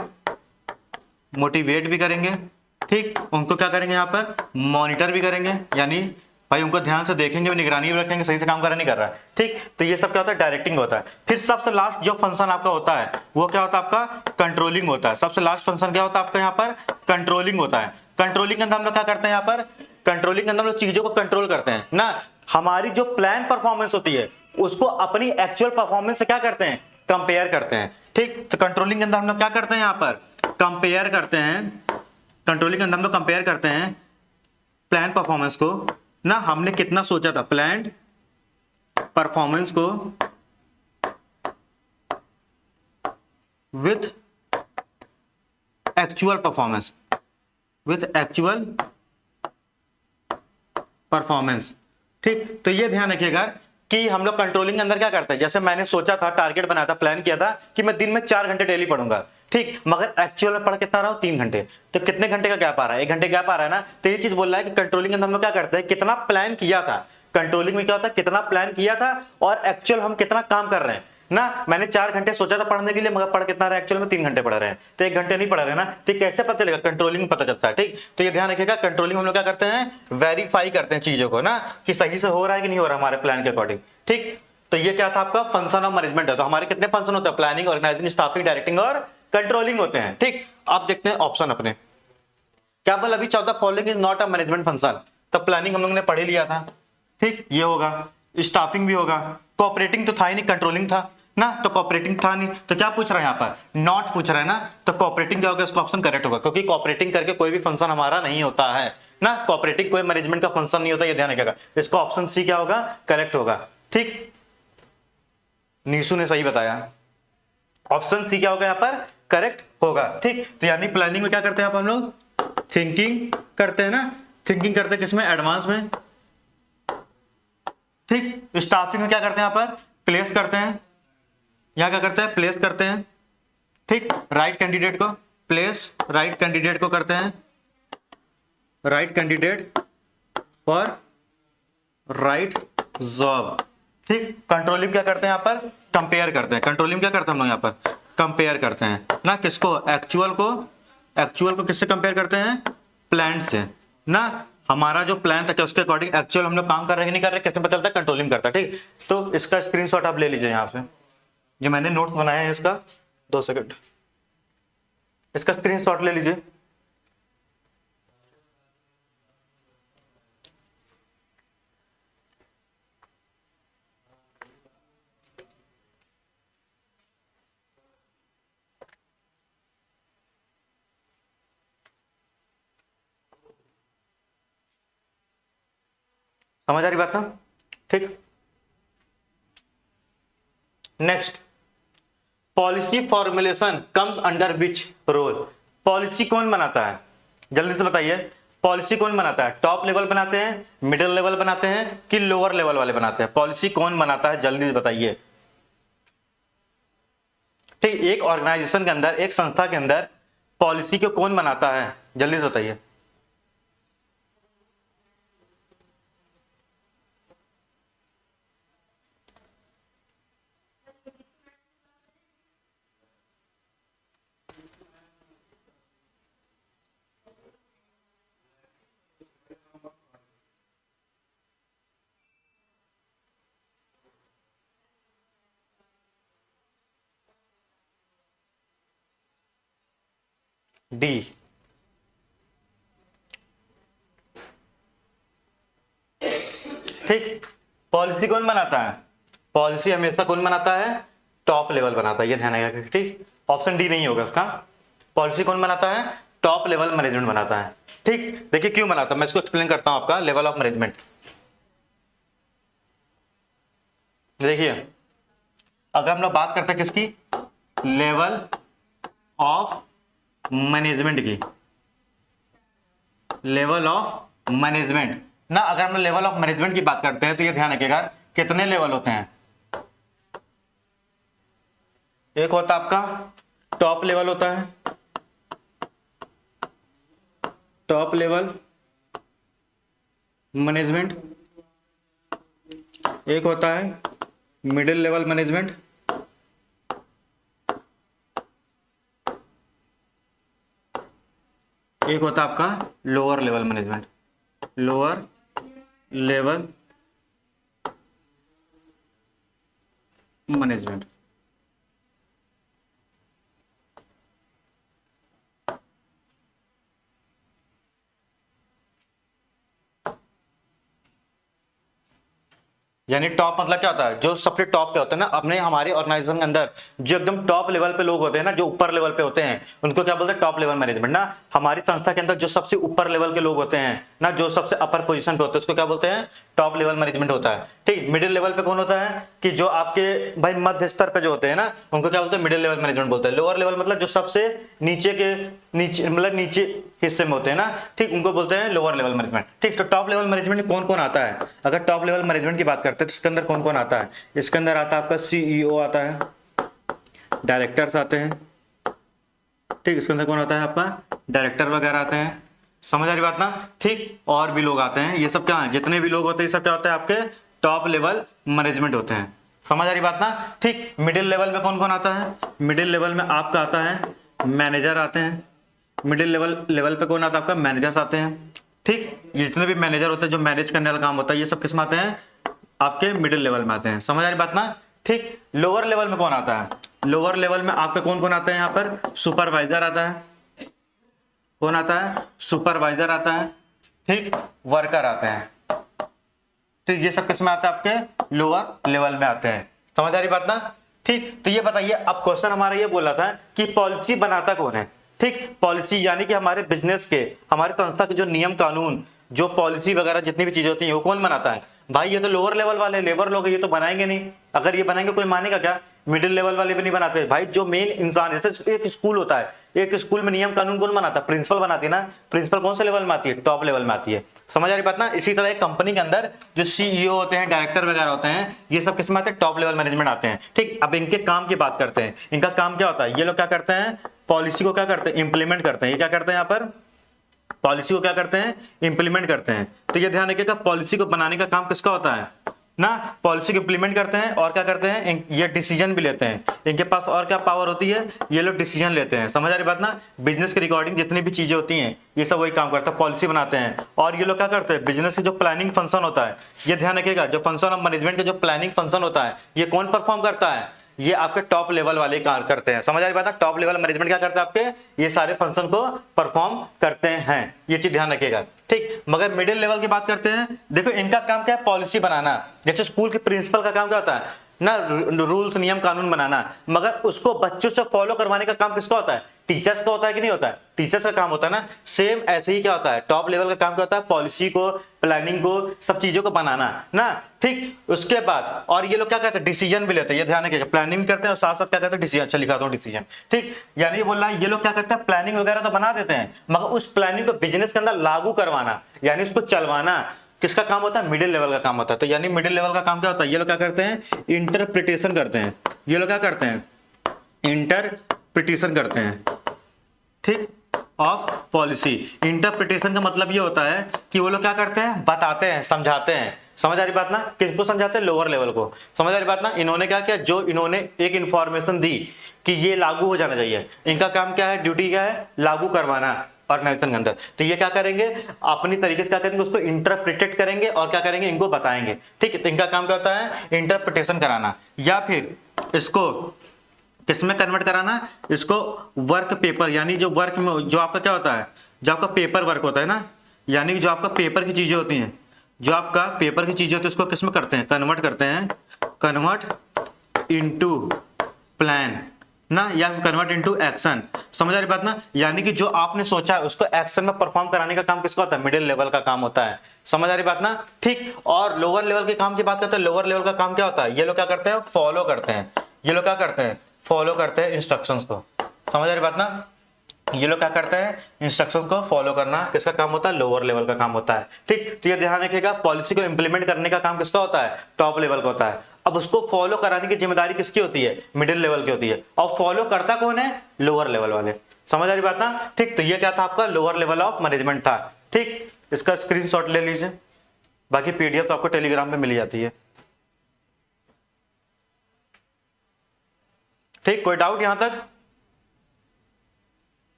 मोटिवेट भी करेंगे। ठीक, उनको क्या करेंगे, यहाँ पर मॉनिटर भी करेंगे, यानी भाई उनको ध्यान से देखेंगे, निगरानी भी रखेंगे, सही से काम कर रहा नहीं कर रहा है। ठीक, तो ये सब क्या होता है, डायरेक्टिंग होता है। फिर सबसे लास्ट जो फंक्शन आपका होता है वो क्या होता है, आपका कंट्रोलिंग होता है। सबसे लास्ट फंक्शन क्या होता है आपका, यहाँ पर कंट्रोलिंग होता है। कंट्रोलिंग के अंदर हम लोग क्या करते हैं, यहाँ पर कंट्रोलिंग के अंदर हम लोग चीजों को कंट्रोल करते हैं ना। हमारी जो प्लान परफॉर्मेंस होती है उसको अपनी एक्चुअल परफॉर्मेंस से क्या करते हैं, कंपेयर करते हैं। ठीक, तो कंट्रोलिंग के अंदर हम लोग क्या करते हैं, यहाँ पर कंपेयर करते हैं। कंट्रोलिंग के अंदर हम लोग कंपेयर करते हैं प्लान परफॉर्मेंस को ना, हमने कितना सोचा था, प्लान परफॉर्मेंस को with actual performance, with actual performance. ठीक, तो ये ध्यान रखिएगा कि हम लोग कंट्रोलिंग के अंदर क्या करते हैं, जैसे मैंने सोचा था, टारगेट बनाया था, प्लान किया था कि मैं दिन में 4 घंटे डेली पढ़ूंगा। ठीक, मगर एक्चुअल में पढ़ कितना रहा हूं, 3 घंटे। तो कितने घंटे का गैप आ रहा है, 1 घंटे गैप आ रहा है ना। तो ये चीज बोल रहा है कि कंट्रोलिंग के अंदर हम लोग क्या करते हैं, कितना प्लान किया था। कंट्रोलिंग में क्या होता है, कितना प्लान किया था और एक्चुअल हम कितना काम कर रहे हैं ना। मैंने 4 घंटे सोचा था पढ़ने के लिए, मगर पढ़ कितना रहा है, एक्चुअल में 3 घंटे पढ़ रहे हैं, तो 1 घंटे नहीं पढ़ रहे हैं ना। तो कैसे पता चलेगा, कंट्रोलिंग में पता चलता है। ठीक, तो ये ध्यान रखिएगा, कंट्रोलिंग हम लोग क्या करते हैं, वेरीफाई करते हैं चीजों को ना, कि सही से हो रहा है कि नहीं हो रहा हमारे प्लान के अकॉर्डिंग। ठीक, तो ये क्या था आपका फंक्शन ऑफ मैनेजमेंट है। तो हमारे कितने फंक्शन होते हैं, प्लानिंग, ऑर्गेनाइजिंग, स्टाफिंग, डायरेक्टिंग और कंट्रोलिंग होते हैं। ठीक, आप देखते हैं ऑप्शन अपने क्या बोला, अभी 14 following is not a management function. तो प्लानिंग हम लोग ने पढ़ ही लिया था। ठीक, ये होगा, स्टाफिंग भी होगा, कोऑपरेटिंग तो था ही नहीं, कंट्रोलिंग था ना, तो कोऑपरेटिंग था नहीं। तो क्या पूछ रहा है यहाँ पर, नॉट पूछ रहा है ना, तो कोऑपरेटिंग क्या होगा, इसका ऑप्शन करेक्ट होगा, क्योंकि कोऑपरेटिंग करके कोई भी फंक्शन हमारा नहीं होता है ना। कोऑपरेटिंग कोई मैनेजमेंट का फंक्शन नहीं होता, ये ध्यान रखिएगा। इसका ऑप्शन सी क्या होगा, करेक्ट होगा। ठीक, नीशु ने सही बताया, ऑप्शन सी क्या होगा यहाँ पर, करेक्ट होगा। ठीक, तो यानी प्लानिंग में क्या करते हैं आप, हम लोग थिंकिंग करते हैं ना, थिंकिंग करते हैं किसमें, एडवांस में। ठीक, स्टाफिंग में क्या करते हैं, यहाँ पर प्लेस करते हैं, यहाँ क्या करते हैं, प्लेस करते हैं। ठीक, राइट कैंडिडेट को प्लेस, राइट कैंडिडेट को करते हैं, right candidate for right job. ठीक, कंट्रोलिंग क्या करते हैं यहाँ पर, कंपेयर करते हैं। कंट्रोलिंग क्या करते हैं हम लोग यहाँ पर, कंपेयर करते हैं ना, किसको, एक्चुअल को, एक्चुअल को किससे कंपेयर करते हैं, प्लान से ना। हमारा जो प्लान था क्या उसके अकॉर्डिंग एक्चुअल हम लोग काम कर रहे हैं कि नहीं कर रहे, किससे पता चलता है, कंट्रोलिंग करता है। ठीक, तो इसका स्क्रीनशॉट आप ले लीजिए यहाँ से, जो मैंने नोट्स बनाया है इसका, 2 सेकंड, इसका स्क्रीनशॉट ले लीजिए। समझ आ रही बात ना, ठीक। Next, policy formulation comes under which role. Policy कौन बनाता है, जल्दी से बताइए, पॉलिसी कौन बनाता है, टॉप लेवल बनाते हैं, मिडिल लेवल बनाते हैं कि लोअर लेवल वाले बनाते हैं, पॉलिसी कौन बनाता है, जल्दी से बताइए। ठीक, एक ऑर्गेनाइजेशन के अंदर, एक संस्था के अंदर पॉलिसी को कौन बनाता है, जल्दी से बताइए। डी, ठीक। पॉलिसी कौन बनाता है, पॉलिसी हमेशा कौन बनाता है, टॉप लेवल बनाता है, ये ध्यान रखिएगा। ठीक, ऑप्शन डी नहीं होगा इसका। पॉलिसी कौन बनाता है, टॉप लेवल मैनेजमेंट बनाता है। ठीक, देखिए क्यों बनाता है, मैं इसको एक्सप्लेन करता हूं आपका। लेवल ऑफ मैनेजमेंट, देखिए अगर हम लोग बात करते हैं किसकी, लेवल ऑफ मैनेजमेंट की, लेवल ऑफ मैनेजमेंट ना, अगर हम लेवल ऑफ मैनेजमेंट की बात करते हैं तो ये ध्यान रखिएगा कितने लेवल होते हैं। एक होता है आपका टॉप लेवल होता है, टॉप लेवल मैनेजमेंट, एक होता है मिडिल लेवल मैनेजमेंट, एक होता है आपका lower level management, lower level management. यानी टॉप मतलब क्या होता है, जो सबसे टॉप पे होते हैं ना अपने हमारे ऑर्गेनाइजेशन के अंदर, जो एकदम टॉप लेवल पे लोग होते हैं ना, जो ऊपर लेवल पे होते हैं, उनको क्या बोलते हैं, टॉप लेवल मैनेजमेंट ना। हमारी संस्था के अंदर जो सबसे ऊपर लेवल के लोग होते हैं ना, जो सबसे अपर पोजीशन पे होते हैं, उसको क्या बोलते हैं, टॉप लेवल मैनेजमेंट होता है। ठीक, मिडिल लेवल पे कौन होता है, कि जो आपके भाई मध्य स्तर पे जो होते हैं ना, उनको क्या बोलते हैं, मिडिल लेवल मैनेजमेंट बोलते हैं। लोअर लेवल मतलब जो सबसे नीचे के नीचे मतलब नीचे हिस्से में होते हैं ना, ठीक, उनको बोलते हैं लोअर लेवल मैनेजमेंट। ठीक, तो टॉप लेवल मैनेजमेंट में कौन कौन आता है, अगर टॉप लेवल मैनेजमेंट की बात करते हैं तो इसके अंदर कौन कौन आता है, इसके अंदर आता है आपका सीईओ आता है, डायरेक्टर्स आते हैं। ठीक, इसके अंदर कौन आता है आपका, डायरेक्टर वगैरह आते हैं। समझ आ रही बात ना, ठीक, और भी लोग आते हैं, ये सब क्या है, जितने भी लोग होते हैं ये सब क्या होता है, आपके टॉप लेवल मैनेजमेंट होते हैं। समझ आ रही बात ना, ठीक। मिडिल लेवल में कौन कौन आता है, मिडिल लेवल में आपका आता है मैनेजर आते हैं, मिडिल लेवल पे कौन आता है आपका, मैनेजर्स आते हैं। ठीक, ये जितने भी मैनेजर होते हैं जो मैनेज करने वाला काम होता है, ये सब किस में आते हैं, आपके मिडिल लेवल में आते हैं। समझ आ रही बात ना, ठीक। लोअर लेवल में कौन आता है, लोअर लेवल में आपके कौन कौन आता है, यहाँ पर सुपरवाइजर आता है, कौन आता है, सुपरवाइजर आता है, ठीक, वर्कर आते हैं। ठीक, ये सब किस में आता है, आपके लोअर लेवल में आते हैं। समझ आ रही बात ना, ठीक। तो ये बताइए, अब क्वेश्चन हमारा ये बोला था कि पॉलिसी बनाता कौन है। ठीक, पॉलिसी यानी कि हमारे बिजनेस के, हमारी संस्था के जो नियम कानून, जो पॉलिसी वगैरह जितनी भी चीजें होती हैं वो कौन बनाता है, भाई ये तो लोअर लेवल वाले लेबर लोग ये तो बनाएंगे नहीं। अगर ये बनाएंगे कोई मानेगा क्या, मिडिल लेवल वाले भी नहीं बनाते भाई। जो मेन इंसान, जैसे एक स्कूल होता है, एक स्कूल में नियम कानून कौन बनाता है, प्रिंसिपल बनाती है ना। प्रिंसिपल कौन से लेवल में आती है, टॉप लेवल में आती है। समझ आ रही बात ना। इसी तरह एक कंपनी के अंदर जो सीईओ होते हैं, डायरेक्टर वगैरह होते हैं, ये सब किसमें आते हैं, टॉप लेवल मैनेजमेंट आते हैं। ठीक, अब इनके काम की बात करते हैं। इनका काम क्या होता है, ये लोग क्या करते हैं, पॉलिसी को क्या करते हैं, इंप्लीमेंट करते हैं। ये क्या करते हैं, यहाँ पर पॉलिसी को क्या करते हैं, इंप्लीमेंट करते हैं। तो ये ध्यान रखिएगा, पॉलिसी को बनाने का काम किसका होता है, ना, पॉलिसी को इंप्लीमेंट करते हैं और क्या करते हैं, ये डिसीजन भी लेते हैं। इनके पास और क्या पावर होती है, ये लोग डिसीजन लेते हैं। समझ आ रही बात ना, बिजनेस के रिकॉर्डिंग जितनी भी चीजें होती हैं ये सब वही काम करता है, पॉलिसी बनाते हैं। और ये लोग क्या करते हैं, बिजनेस के जो प्लानिंग फंक्शन होता है, ये ध्यान रखिएगा, जो फंक्शन ऑफ मैनेजमेंट का जो प्लानिंग फंक्शन होता है ये कौन परफॉर्म करता है, ये आपके टॉप लेवल वाले काम करते हैं। समझ आ रही बात है, टॉप लेवल मैनेजमेंट क्या करता है, आपके ये सारे फंक्शन को परफॉर्म करते हैं, ये चीज ध्यान रखिएगा, ठीक। मगर मिडिल लेवल की बात करते हैं, देखो इनका काम क्या है, पॉलिसी बनाना। जैसे स्कूल के प्रिंसिपल का काम क्या होता है ना, रूल्स नियम कानून बनाना, मगर उसको बच्चों से फॉलो करवाने का काम किसका होता है, टीचर्स का होता है कि नहीं होता है, टीचर्स का काम होता है ना। सेम ऐसे ही क्या होता है, टॉप लेवल का काम क्या होता है, पॉलिसी को, प्लानिंग को, सब चीजों को बनाना ना, ठीक। उसके बाद और ये लोग क्या करते हैं, डिसीजन भी लेते हैं, ये ध्यान रखिएगा, प्लानिंग करते हैं और साथ साथ क्या करते हैं, डिसीजन। अच्छा लिखा हूं डिसीजन, ठीक। यानी ये बोल रहा है ये लोग क्या करते हैं, प्लानिंग वगैरह तो बना देते हैं, मगर उस प्लानिंग को बिजनेस के अंदर लागू करवाना, यानी उसको चलवाना किसका काम होता है, मिडिल लेवल का काम होता है। तो यानी मिडिल लेवल का काम क्या होता है, ये लोग क्या करते हैं, इंटरप्रिटेशन करते हैं। ये लोग क्या करते हैं, इंटरप्रिटेशन करते हैं, ठीक, ऑफ पॉलिसी। इंटरप्रिटेशन का मतलब ये होता है कि वो लोग क्या करते हैं, बताते हैं, समझाते हैं। समझ आ रही बात ना, किसको समझाते हैं, लोअर लेवल को। समझ आ रही बात ना, इन्होंने क्या किया, जो इन्होंने एक इंफॉर्मेशन दी कि ये लागू हो जाना चाहिए, इनका काम क्या है, ड्यूटी क्या है, लागू करवाना ऑर्गेनाइजेशन के अंदर। तो ये क्या करेंगे, अपनी तरीके से क्या करेंगे, उसको इंटरप्रिटेट करेंगे और क्या करेंगे, इनको बताएंगे, ठीक है। तो इनका काम क्या होता है, इंटरप्रिटेशन कराना, या फिर इसको किसमें कन्वर्ट कराना, इसको वर्क पेपर, यानी जो वर्क में जो आपका क्या होता है, जो आपका पेपर वर्क होता है ना, यानी जो आपका पेपर की चीजें होती हैं, जो आपका पेपर की चीजें होती है उसको किसमें करते हैं, कन्वर्ट करते हैं, कन्वर्ट इनटू प्लान ना, या कन्वर्ट इनटू एक्शन। समझ आ रही बात ना, यानी कि जो आपने सोचा है उसको एक्शन में परफॉर्म कराने का काम किसका होता है, मिडिल लेवल का काम होता है। समझ आ रही बात ना, ठीक। और लोअर लेवल के काम की बात करते हैं, लोअर लेवल का काम क्या होता है, ये लोग क्या करते हैं, फॉलो करते हैं। ये लोग क्या करते हैं, फॉलो करते हैं इंस्ट्रक्शंस को। समझ आ रही बात ना, ये लोग क्या करते हैं, इंस्ट्रक्शंस को फॉलो करना किसका काम होता है, लोअर लेवल का काम होता है, ठीक। तो ये ध्यान रखिएगा, पॉलिसी को इंप्लीमेंट करने का काम किसका होता है, टॉप लेवल का होता है। अब उसको फॉलो कराने की जिम्मेदारी किसकी होती है, मिडिल लेवल की होती है। और फॉलो करता कौन है, लोअर लेवल वाले। समझ आ रही बात ना, ठीक। तो ये क्या था, आपका लोअर लेवल ऑफ मैनेजमेंट था, ठीक। इसका स्क्रीनशॉट ले लीजिए, बाकी पीडीएफ तो आपको टेलीग्राम पे मिल जाती है, ठीक। कोई डाउट यहां तक,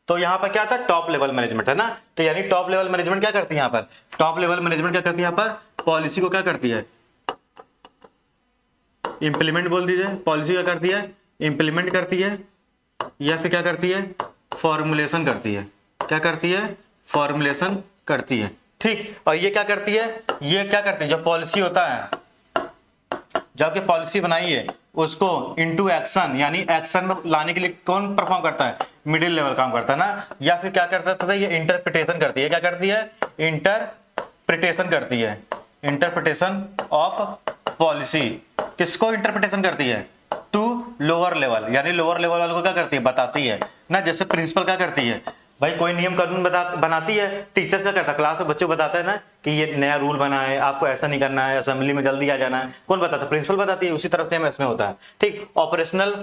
तो यहां पर क्या था, टॉप लेवल मैनेजमेंट है ना। तो यानी टॉप लेवल मैनेजमेंट क्या करती है, यहां पर टॉप लेवल मैनेजमेंट क्या करती है, यहां पर पॉलिसी को क्या करती है, इंप्लीमेंट बोल दीजिए, पॉलिसी क्या करती है, इंप्लीमेंट करती है, या फिर क्या करती है, फॉर्मुलेशन करती है। क्या करती है, फॉर्मुलेशन करती है, ठीक। और ये क्या करती है, ये क्या करती है, जो पॉलिसी होता है, जो आपकी पॉलिसी बनाई है उसको इनटू एक्शन, यानी एक्शन में लाने के लिए कौन परफॉर्म करता है, मिडिल लेवल काम करता है ना। या फिर क्या करता था, ये इंटरप्रिटेशन करती है। क्या करती है, इंटरप्रिटेशन करती है, इंटरप्रिटेशन ऑफ पॉलिसी। किसको इंटरप्रिटेशन करती है, टू लोअर लेवल, यानी लोअर लेवल वालों को क्या करती है, बताती है ना। जैसे प्रिंसिपल क्या करती है, भाई कोई नियम कानून बनाती है, टीचर क्या करता है, क्लास में बच्चों को बताता है ना कि ये नया रूल बना है, आपको ऐसा नहीं करना है, असेंबली में जल्दी आ जाना है, कौन बताता है, प्रिंसिपल बताती है। उसी तरह से इसमें होता है, ठीक। ऑपरेशनल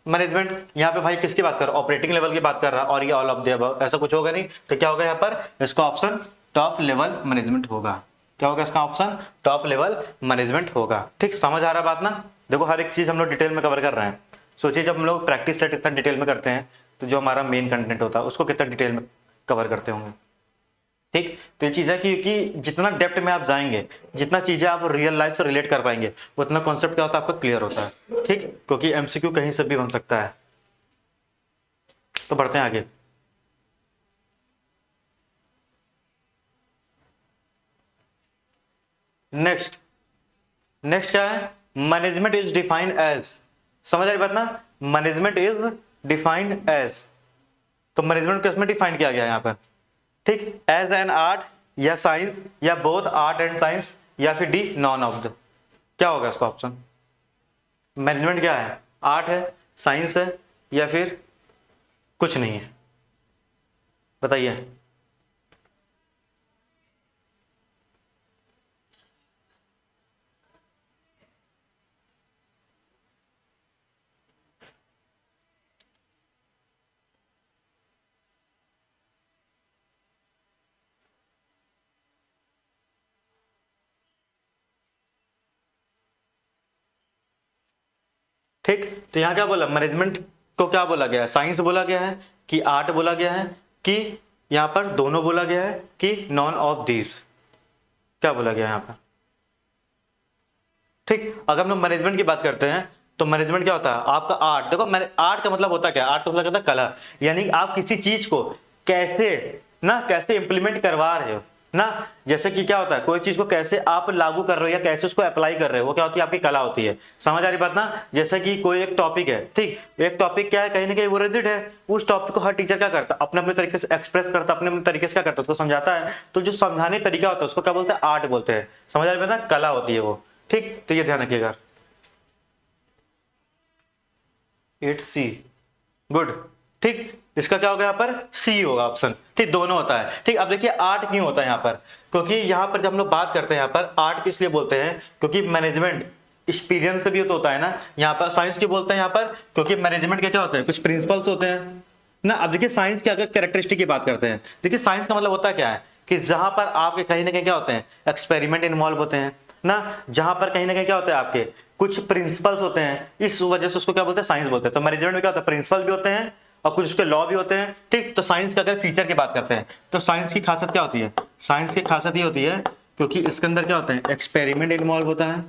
मैनेजमेंट, यहाँ पे भाई किसकी बात कर रहा है, ऑपरेटिंग लेवल की बात कर रहा है, और ये ऑल ऑफ द अबव, ऐसा कुछ होगा नहीं। तो क्या होगा यहाँ पर, इसका ऑप्शन टॉप लेवल मैनेजमेंट होगा। क्या होगा इसका ऑप्शन, टॉप लेवल मैनेजमेंट होगा, ठीक। समझ आ रहा है बात ना, देखो हर एक चीज हम लोग डिटेल में कवर कर रहे हैं। सोचिए जब हम लोग प्रैक्टिस सेट इतना डिटेल में करते हैं तो जो हमारा मेन कंटेंट होता है उसको कितना डिटेल में कवर करते होंगे, ठीक। तो ये चीज है कि जितना डेप्थ में आप जाएंगे, जितना चीजें आप रियल लाइफ से रिलेट कर पाएंगे, उतना कॉन्सेप्ट क्या होता है आपका क्लियर होता है, ठीक। क्योंकि एमसीक्यू कहीं से भी बन सकता है। तो बढ़ते हैं आगे। नेक्स्ट क्या है, मैनेजमेंट इज डिफाइंड एज। समझ आ रही बात ना, मैनेजमेंट इज डिफाइंड एज। तो मैनेजमेंट किसमें डिफाइन किया गया है यहाँ पर, ठीक। एज एन आर्ट या साइंस, या बोथ आर्ट एंड साइंस, या फिर डी नॉन ऑफ द। क्या होगा इसका ऑप्शन, मैनेजमेंट क्या है, आर्ट है, साइंस है, या फिर कुछ नहीं है, बताइए। ठीक, तो यहाँ क्या बोला, मैनेजमेंट को क्या बोला गया है, साइंस बोला गया है कि आर्ट बोला गया है कि यहाँ पर दोनों बोला गया है कि नॉन ऑफ दीज, क्या बोला गया है यहाँ पर। ठीक, अगर हम लोग मैनेजमेंट की बात करते हैं तो मैनेजमेंट क्या होता है आपका आर्ट। देखो आर्ट का मतलब होता है क्या, आर्ट का मतलब होता है कला, यानी आप किसी चीज को कैसे इंप्लीमेंट करवा रहे हो ना। जैसे कि क्या होता है, कोई चीज को कैसे आप लागू कर रहे हो या कैसे उसको अप्लाई कर रहे हो, वो क्या होती है आपकी कला होती है। समझ आ रही बात ना। जैसे कि कोई एक टॉपिक है, ठीक, एक टॉपिक क्या है, कहीं ना कहीं वो रिजिड है, उस टॉपिक को हर टीचर क्या करता है, अपने अपने तरीके से एक्सप्रेस करता है, अपने अपने तरीके से क्या करता है, उसको समझाता है। तो जो समझाने तरीका होता है उसको क्या बोलते हैं, आर्ट बोलते हैं। समझ आ रही बात ना, कला होती है वो। ठीक, तो ये ध्यान रखिएगा। 8C, good. ठीक, इसका क्या होगा यहाँ पर, सी होगा ऑप्शन। ठीक, दोनों होता है। ठीक, अब देखिए आर्ट क्यों होता है यहाँ पर, क्योंकि यहाँ पर जब हम लोग बात करते हैं यहाँ पर आर्ट किस लिए बोलते हैं, क्योंकि मैनेजमेंट एक्सपीरियंस से भी तो होता है ना। यहाँ पर साइंस क्यों बोलते हैं यहाँ पर, क्योंकि मैनेजमेंट के क्या होते हैं, कुछ प्रिंसिपल्स होते हैं ना। अब देखिए साइंस के अगर कैरेक्टरिस्टिक की बात करते हैं, देखिए साइंस का मतलब होता है क्या है कि जहां पर आपके कहीं ना कहीं क्या होते हैं, एक्सपेरिमेंट इन्वॉल्व होते हैं ना, जहां पर कहीं ना कहीं क्या होता है आपके कुछ प्रिंसिपल्स होते हैं, इस वजह से उसको क्या बोलते हैं, साइंस बोलते हैं। तो मैनेजमेंट में क्या होता है, प्रिंसिपल भी होते हैं और कुछ उसके लॉ भी होते हैं। ठीक, तो साइंस का अगर फीचर की बात करते हैं तो साइंस की खासियत क्या होती है, साइंस की खासियत ये होती है क्योंकि इसके अंदर क्या होता है, एक्सपेरिमेंट इन्वॉल्व होता है।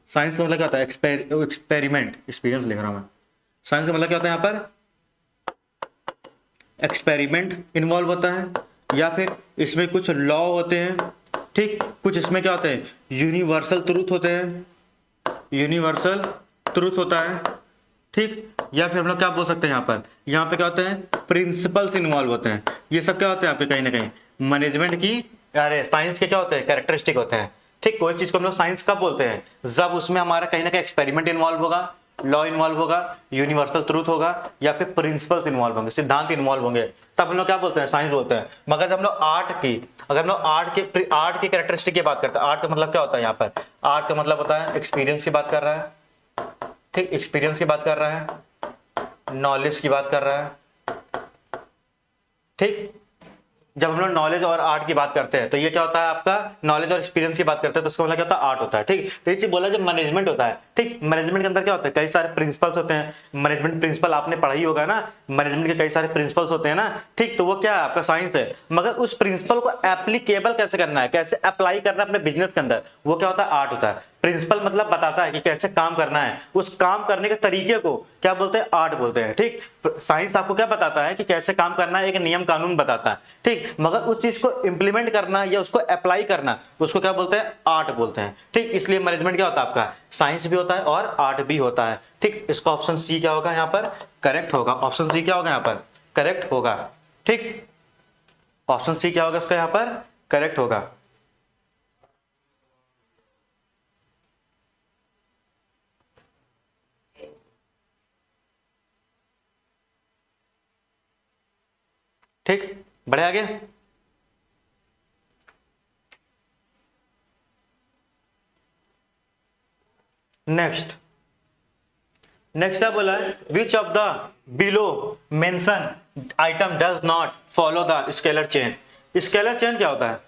साइंस का मतलब क्या होता है, एक्सपेरिमेंट, एक्सपीरियंस लिख रहा हूं मैं। साइंस का मतलब क्या होता है यहाँ पर, एक्सपेरिमेंट इन्वॉल्व होता है, या फिर इसमें कुछ लॉ होते हैं। ठीक, कुछ इसमें क्या होते हैं, यूनिवर्सल ट्रूथ होते हैं, यूनिवर्सल ट्रूथ होता है। ठीक, या फिर हम लोग क्या बोल सकते हैं यहाँ पे क्या होते हैं, प्रिंसिपल्स इन्वॉल्व होते हैं। ये सब क्या होते हैं आपके कहीं ना कहीं मैनेजमेंट की, अरे साइंस के क्या होते हैं, कैरेक्टरिस्टिक होते हैं। ठीक, कोई चीज को हम लोग साइंस कब बोलते हैं, जब उसमें हमारा कहीं ना कहीं एक्सपेरिमेंट इन्वॉल्व होगा, लॉ इन्वॉल्व होगा, यूनिवर्सल ट्रूथ होगा, या फिर प्रिंसिपल्स इन्वॉल्व होंगे, सिद्धांत इन्वॉल्व होंगे, तब हम लोग क्या बोलते हैं, साइंस बोलते हैं। मगर जब हम लोग आर्ट की कैरेक्टरिस्टिक की बात करते हैं, आर्ट का मतलब क्या होता है यहाँ पर, आर्ट का मतलब होता है एक्सपीरियंस की बात कर रहा है। ठीक, एक्सपीरियंस की बात कर रहा है, नॉलेज की बात कर रहा है। ठीक, जब हम लोग नॉलेज और आर्ट की बात करते हैं तो ये क्या होता है आपका, नॉलेज और एक्सपीरियंस की बात करते हैं तो उसका मतलब क्या होता है, आर्ट होता है। ठीक, तो ये चीज बोला जब मैनेजमेंट होता है। ठीक, मैनेजमेंट के अंदर क्या होता है, कई सारे प्रिंसिपल्स होते हैं। मैनेजमेंट प्रिंसिपल आपने पढ़ा ही होगा ना, मैनेजमेंट के कई सारे प्रिंसिपल्स होते हैं ना। ठीक, तो वो क्या है आपका साइंस है, मगर उस प्रिंसिपल को एप्लीकेबल कैसे करना है, कैसे अप्लाई करना है अपने बिजनेस के अंदर, वो क्या होता है, आर्ट होता है। प्रिंसिपल मतलब बताता है कि कैसे काम करना है, उस काम करने के तरीके को क्या बोलते हैं, आर्ट बोलते हैं। ठीक, साइंस आपको क्या बताता है कि कैसे काम करना है, एक नियम कानून बताता है। ठीक, मगर उस चीज को इंप्लीमेंट करना या उसको अप्लाई करना, उसको क्या बोलते हैं, आर्ट बोलते हैं। ठीक, इसलिए मैनेजमेंट क्या होता है आपका, साइंस भी होता है और आर्ट भी होता है। ठीक, इसका ऑप्शन सी क्या होगा यहाँ पर, करेक्ट होगा। ऑप्शन सी क्या होगा यहाँ पर, करेक्ट होगा। ठीक, ऑप्शन सी क्या होगा इसका यहाँ पर, करेक्ट होगा। ठीक, बढ़े आगे। नेक्स्ट क्या बोला है, which of the below mention item does not follow the scalar chain. Scalar chain क्या होता है,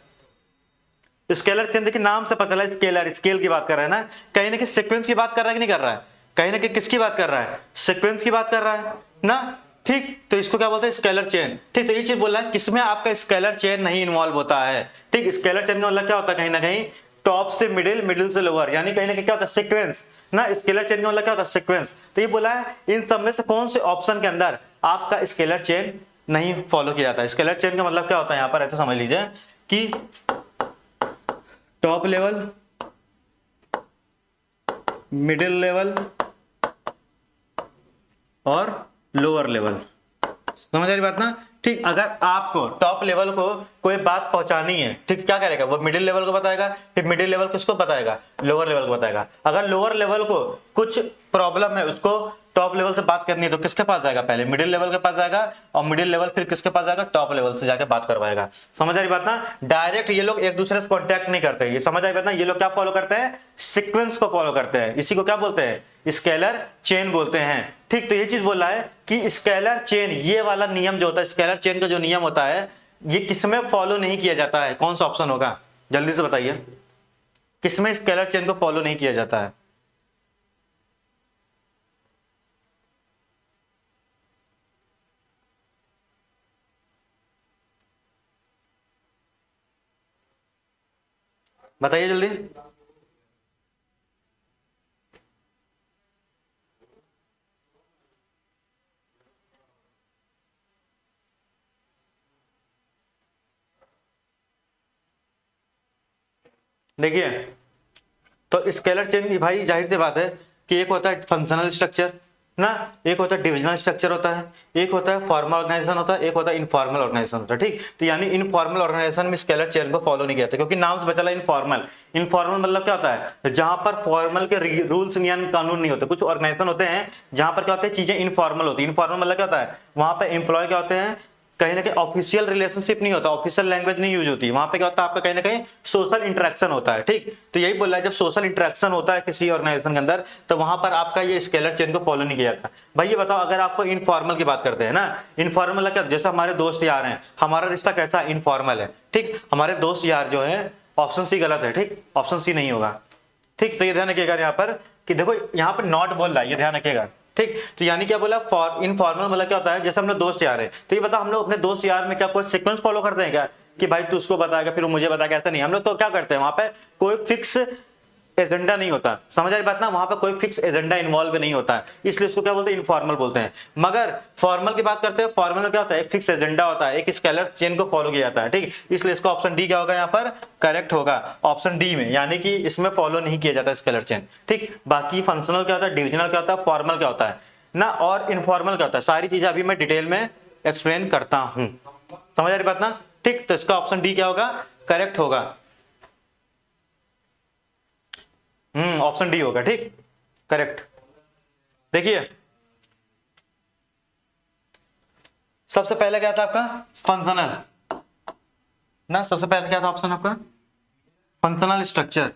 स्केलर चेन देखिए नाम से पता चला, स्केलर स्केल की बात कर रहा है ना, कहीं ना कहीं सीक्वेंस की बात कर रहा है कि नहीं कर रहा है, कहीं ना कहीं किसकी बात कर रहा है, सीक्वेंस की बात कर रहा है ना। ठीक, तो इसको क्या बोलते हैं, स्केलर चेन। ठीक, तो ये चीज बोल रहा है किसमें आपका स्केलर चेन नहीं इन्वॉल्व होता है। ठीक, स्केलर चेन का मतलब क्या होता है, कहीं ना कहीं टॉप से मिडिल, मिडिल से लोअर, यानी कहीं ना कहीं क्या होता है, सीक्वेंस ना। स्केलर चेन का मतलब क्या होता है, सीक्वेंस। तो ये बोला है इन सब में से कौन से ऑप्शन के अंदर आपका स्केलर चेन नहीं फॉलो किया जाता है। स्केलर चेन का मतलब क्या होता है, यहां पर ऐसे समझ लीजिए कि टॉप लेवल, मिडिल लेवल और लोअर लेवल। समझ आ रही बात ना। ठीक, अगर आपको टॉप लेवल को कोई बात पहुंचानी है, ठीक, क्या करेगा वो, मिडिल लेवल को बताएगा, फिर मिडिल लेवल किसको बताएगा, लोअर लेवल को बताएगा। अगर लोअर लेवल को कुछ प्रॉब्लम है, उसको टॉप लेवल से बात करनी है तो किसके पास जाएगा, पहले मिडिल लेवल के पास जाएगा, और मिडिल लेवल फिर किसके पास जाएगा, टॉप लेवल से जाके बात करवाएगा। समझ आ रही बात ना। डायरेक्ट ये लोग एक दूसरे से कॉन्टैक्ट नहीं करते, ये समझ आ रही बात ना। ये लोग क्या फॉलो करते हैं, सीक्वेंस को फॉलो करते हैं। इसी को क्या बोलते हैं, स्केलर चेन बोलते हैं। ठीक, तो ये चीज बोल रहा है कि स्केलर चेन, ये वाला नियम जो होता है, स्केलर चेन का जो नियम होता है, ये किसमें फॉलो नहीं किया जाता है। कौन सा ऑप्शन होगा, जल्दी से बताइए, किसमें स्केलर चेन को फॉलो नहीं किया जाता है। बताइए जल्दी। देखिए, तो स्केलर चेन की भाई जाहिर सी बात है कि एक होता है फंक्शनल स्ट्रक्चर ना, एक होता है डिविजनल स्ट्रक्चर होता है, एक होता है फॉर्मल ऑर्गेनाइजेशन होता है, एक होता है इनफॉर्मल ऑर्गेनाइजेशन होता है। ठीक, तो यानी इनफॉर्मल ऑर्गेनाइजेशन में स्केलर चेन को फॉलो नहीं किया था, क्योंकि नाम से पता चला इनफॉर्मल। इनफॉर्मल मतलब क्या होता है, जहां पर फॉर्मल के रूल्स नियम कानून नहीं होते। कुछ ऑर्गेनाइजेशन होते हैं जहां पर क्या होते हैं, चीजें इनफॉर्मल होती है। इनफॉर्मल मतलब क्या होता है, वहां पर एम्प्लॉय क्या होते हैं, कहीं ना कहीं ऑफिशियल रिलेशनशिप नहीं होता, ऑफिशियल लैंग्वेज नहीं यूज होती, वहां पे क्या होता है आपका कहीं ना कहीं सोशल इंटरेक्शन होता है। ठीक, तो यही बोल रहा है, जब सोशल इंटरेक्शन होता है किसी ऑर्गेनाइजेशन के अंदर, तो वहां पर आपका ये स्केलर चेन को फॉलो नहीं किया जाता। भाई ये बताओ, अगर आपको इनफॉर्मल की बात करते हैं ना, इनफॉर्मल क्या, जैसे हमारे दोस्त यार हैं, हमारा रिश्ता कैसा इनफॉर्मल है। ठीक, हमारे दोस्त यार जो है, ऑप्शन सी गलत है। ठीक, ऑप्शन सी नहीं होगा। ठीक, तो ये ध्यान रखिएगा यहाँ पर कि देखो यहाँ पर नॉट बोल रहा है, ये ध्यान रखिएगा। ठीक, तो यानी क्या बोला, इनफॉर्मल मतलब क्या होता है, जैसे हम लोग दोस्त यार है, तो ये बता हम लोग अपने दोस्त यार में क्या कोई सीक्वेंस फॉलो करते हैं क्या, कि भाई तू उसको बताएगा फिर वो मुझे बताएगा, ऐसा नहीं। हम लोग तो क्या करते हैं, वहां पे कोई फिक्स एजेंडा नहीं होता। समझ आ रही बात ना, वहां पे कोई फिक्स एजेंडा इन्वॉल्व नहीं होता है, इसलिए इसको क्या बोलते हैं, इनफॉर्मल बोलते हैं। मगर फॉर्मल की बात करते हैं, फॉर्मल में क्या होता है, एक फिक्स एजेंडा होता है, एक स्केलर चेन को फॉलो किया जाता है। ठीक, इसलिए इसका ऑप्शन डी क्या होगा यहाँ पर, करेक्ट होगा ऑप्शन डी में, यानी कि इसमें फॉलो नहीं किया जाता स्केलर चेन। ठीक, बाकी फंक्शनल क्या होता है, डिविजनल क्या होता है, फॉर्मल क्या होता है ना, और इनफॉर्मल क्या होता है, सारी चीजें अभी मैं डिटेल में एक्सप्लेन करता हूं। समझ आ रही बात ना। ठीक, तो इसका ऑप्शन डी क्या होगा, करेक्ट होगा। ऑप्शन डी होगा। ठीक, करेक्ट। देखिए, सबसे पहले क्या था आपका, फंक्शनल ना, सबसे पहले क्या था ऑप्शन आपका, फंक्शनल स्ट्रक्चर।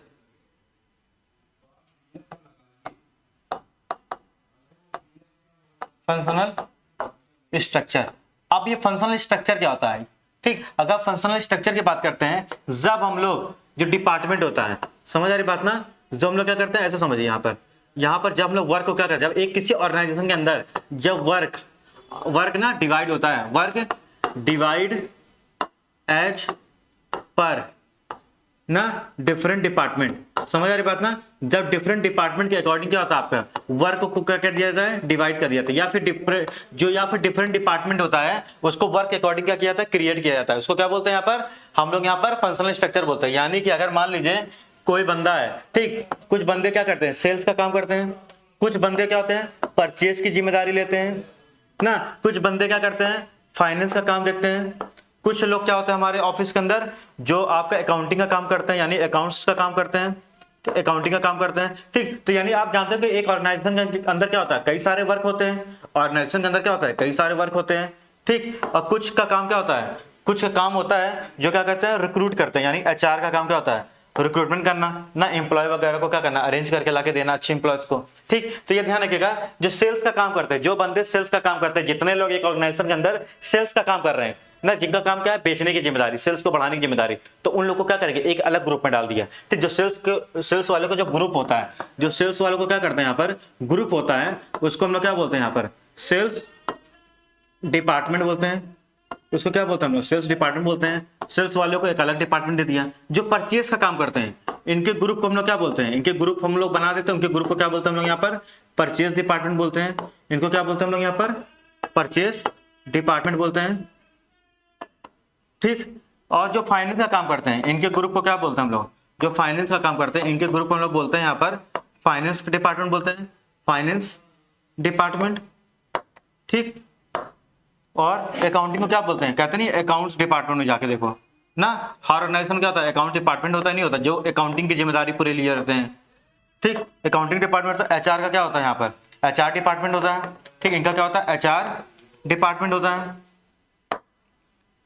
फंक्शनल स्ट्रक्चर, अब ये फंक्शनल स्ट्रक्चर क्या होता है। ठीक, अगर फंक्शनल स्ट्रक्चर की बात करते हैं, जब हम लोग जो डिपार्टमेंट होता है, समझ आ रही बात ना, जब हम लोग क्या करते हैं, ऐसे समझिए यहाँ पर जब हम लोग वर्क को क्या करते हैं, जब एक किसी ऑर्गेनाइजेशन के अंदर जब वर्क ना डिवाइड होता है, वर्क डिवाइड एज पर ना डिफरेंट डिपार्टमेंट। समझ आ रही बात ना, जब डिफरेंट डिपार्टमेंट के अकॉर्डिंग क्या होता है, आपका वर्क को क्या कर दिया जाता है, डिवाइड कर दिया जाता है, या फिर डिफरेंट डिपार्टमेंट होता है, उसको वर्क के अकॉर्डिंग क्या किया जाता है, क्रिएट किया जाता है। उसको क्या बोलते हैं यहाँ पर, हम लोग यहाँ पर फंक्शनल स्ट्रक्चर बोलते हैं। यानी कि अगर मान लीजिए कोई बंदा है, ठीक, कुछ बंदे क्या करते हैं, सेल्स का काम करते हैं, कुछ बंदे क्या होते हैं, परचेज की जिम्मेदारी लेते हैं ना, कुछ बंदे क्या करते हैं, फाइनेंस का काम देखते हैं, कुछ लोग क्या होते हैं हमारे ऑफिस के अंदर जो आपका अकाउंटिंग का काम करते हैं, यानी अकाउंट्स का काम करते हैं, तो अकाउंटिंग का काम करते हैं। ठीक, तो यानी आप जानते हैं कि एक ऑर्गेनाइजेशन के अंदर क्या होता है, कई सारे वर्क होते हैं, ऑर्गेनाइजेशन के अंदर क्या होता है, कई सारे वर्क होते हैं। ठीक, और कुछ का काम क्या होता है, कुछ का काम होता है जो क्या करते हैं, रिक्रूट करते हैं, यानी एचआर का काम क्या होता है, रिक्रूटमेंट करना ना, एम्प्लॉय वगैरह को क्या करना, अरेंज करके लाके देना अच्छे एम्प्लॉयज को। ठीक, तो ये ध्यान रखिएगा, जो सेल्स का काम करते हैं, जो बंदे सेल्स का काम करते हैं, जितने लोग एक ऑर्गेनाइजेशन के अंदर सेल्स का काम कर रहे हैं ना, जिनका काम क्या है, बेचने की जिम्मेदारी, सेल्स को बढ़ाने की जिम्मेदारी, तो उन लोगों को क्या करेंगे, एक अलग ग्रुप में डाल दिया। ठीक, जो सेल्स वाले को जो ग्रुप होता है, जो सेल्स वालों को क्या करते हैं यहाँ पर, ग्रुप होता है, उसको हम लोग क्या बोलते हैं यहाँ पर, सेल्स डिपार्टमेंट बोलते हैं। उसको क्या बोलते हैं हम लोग, सेल्स डिपार्टमेंट बोलते हैं। सेल्स वालों को एक अलग डिपार्टमेंट दे दिया। जो परचेज का काम करते हैं, इनके ग्रुप को हम लोग क्या बोलते हैं, इनके ग्रुप हम लोग बना देते हैं, उनके ग्रुप को क्या बोलते हैं हम लोग यहाँ पर, परचेज डिपार्टमेंट बोलते हैं। इनको क्या बोलते हैं हम लोग यहाँ पर, परचेज डिपार्टमेंट बोलते हैं। ठीक, और जो फाइनेंस का काम करते हैं, इनके ग्रुप को क्या बोलते हैं हम लोग, जो फाइनेंस का काम करते हैं, इनके ग्रुप को हम लोग बोलते हैं यहाँ पर फाइनेंस डिपार्टमेंट बोलते हैं, फाइनेंस डिपार्टमेंट। ठीक, और अकाउंटिंग को क्या बोलते हैं, कहते नहीं अकाउंट्स डिपार्टमेंट में जाके देखो ना, हर ऑर्गेनाइजेशन क्या होता है, अकाउंट डिपार्टमेंट होता है, नहीं होता, जो अकाउंटिंग की जिम्मेदारी पूरे लिए रहते हैं। ठीक, अकाउंटिंग डिपार्टमेंट, एचआर का क्या होता है यहाँ पर, एचआर डिपार्टमेंट होता है। ठीक, इनका क्या होता है, एचआर डिपार्टमेंट होता है।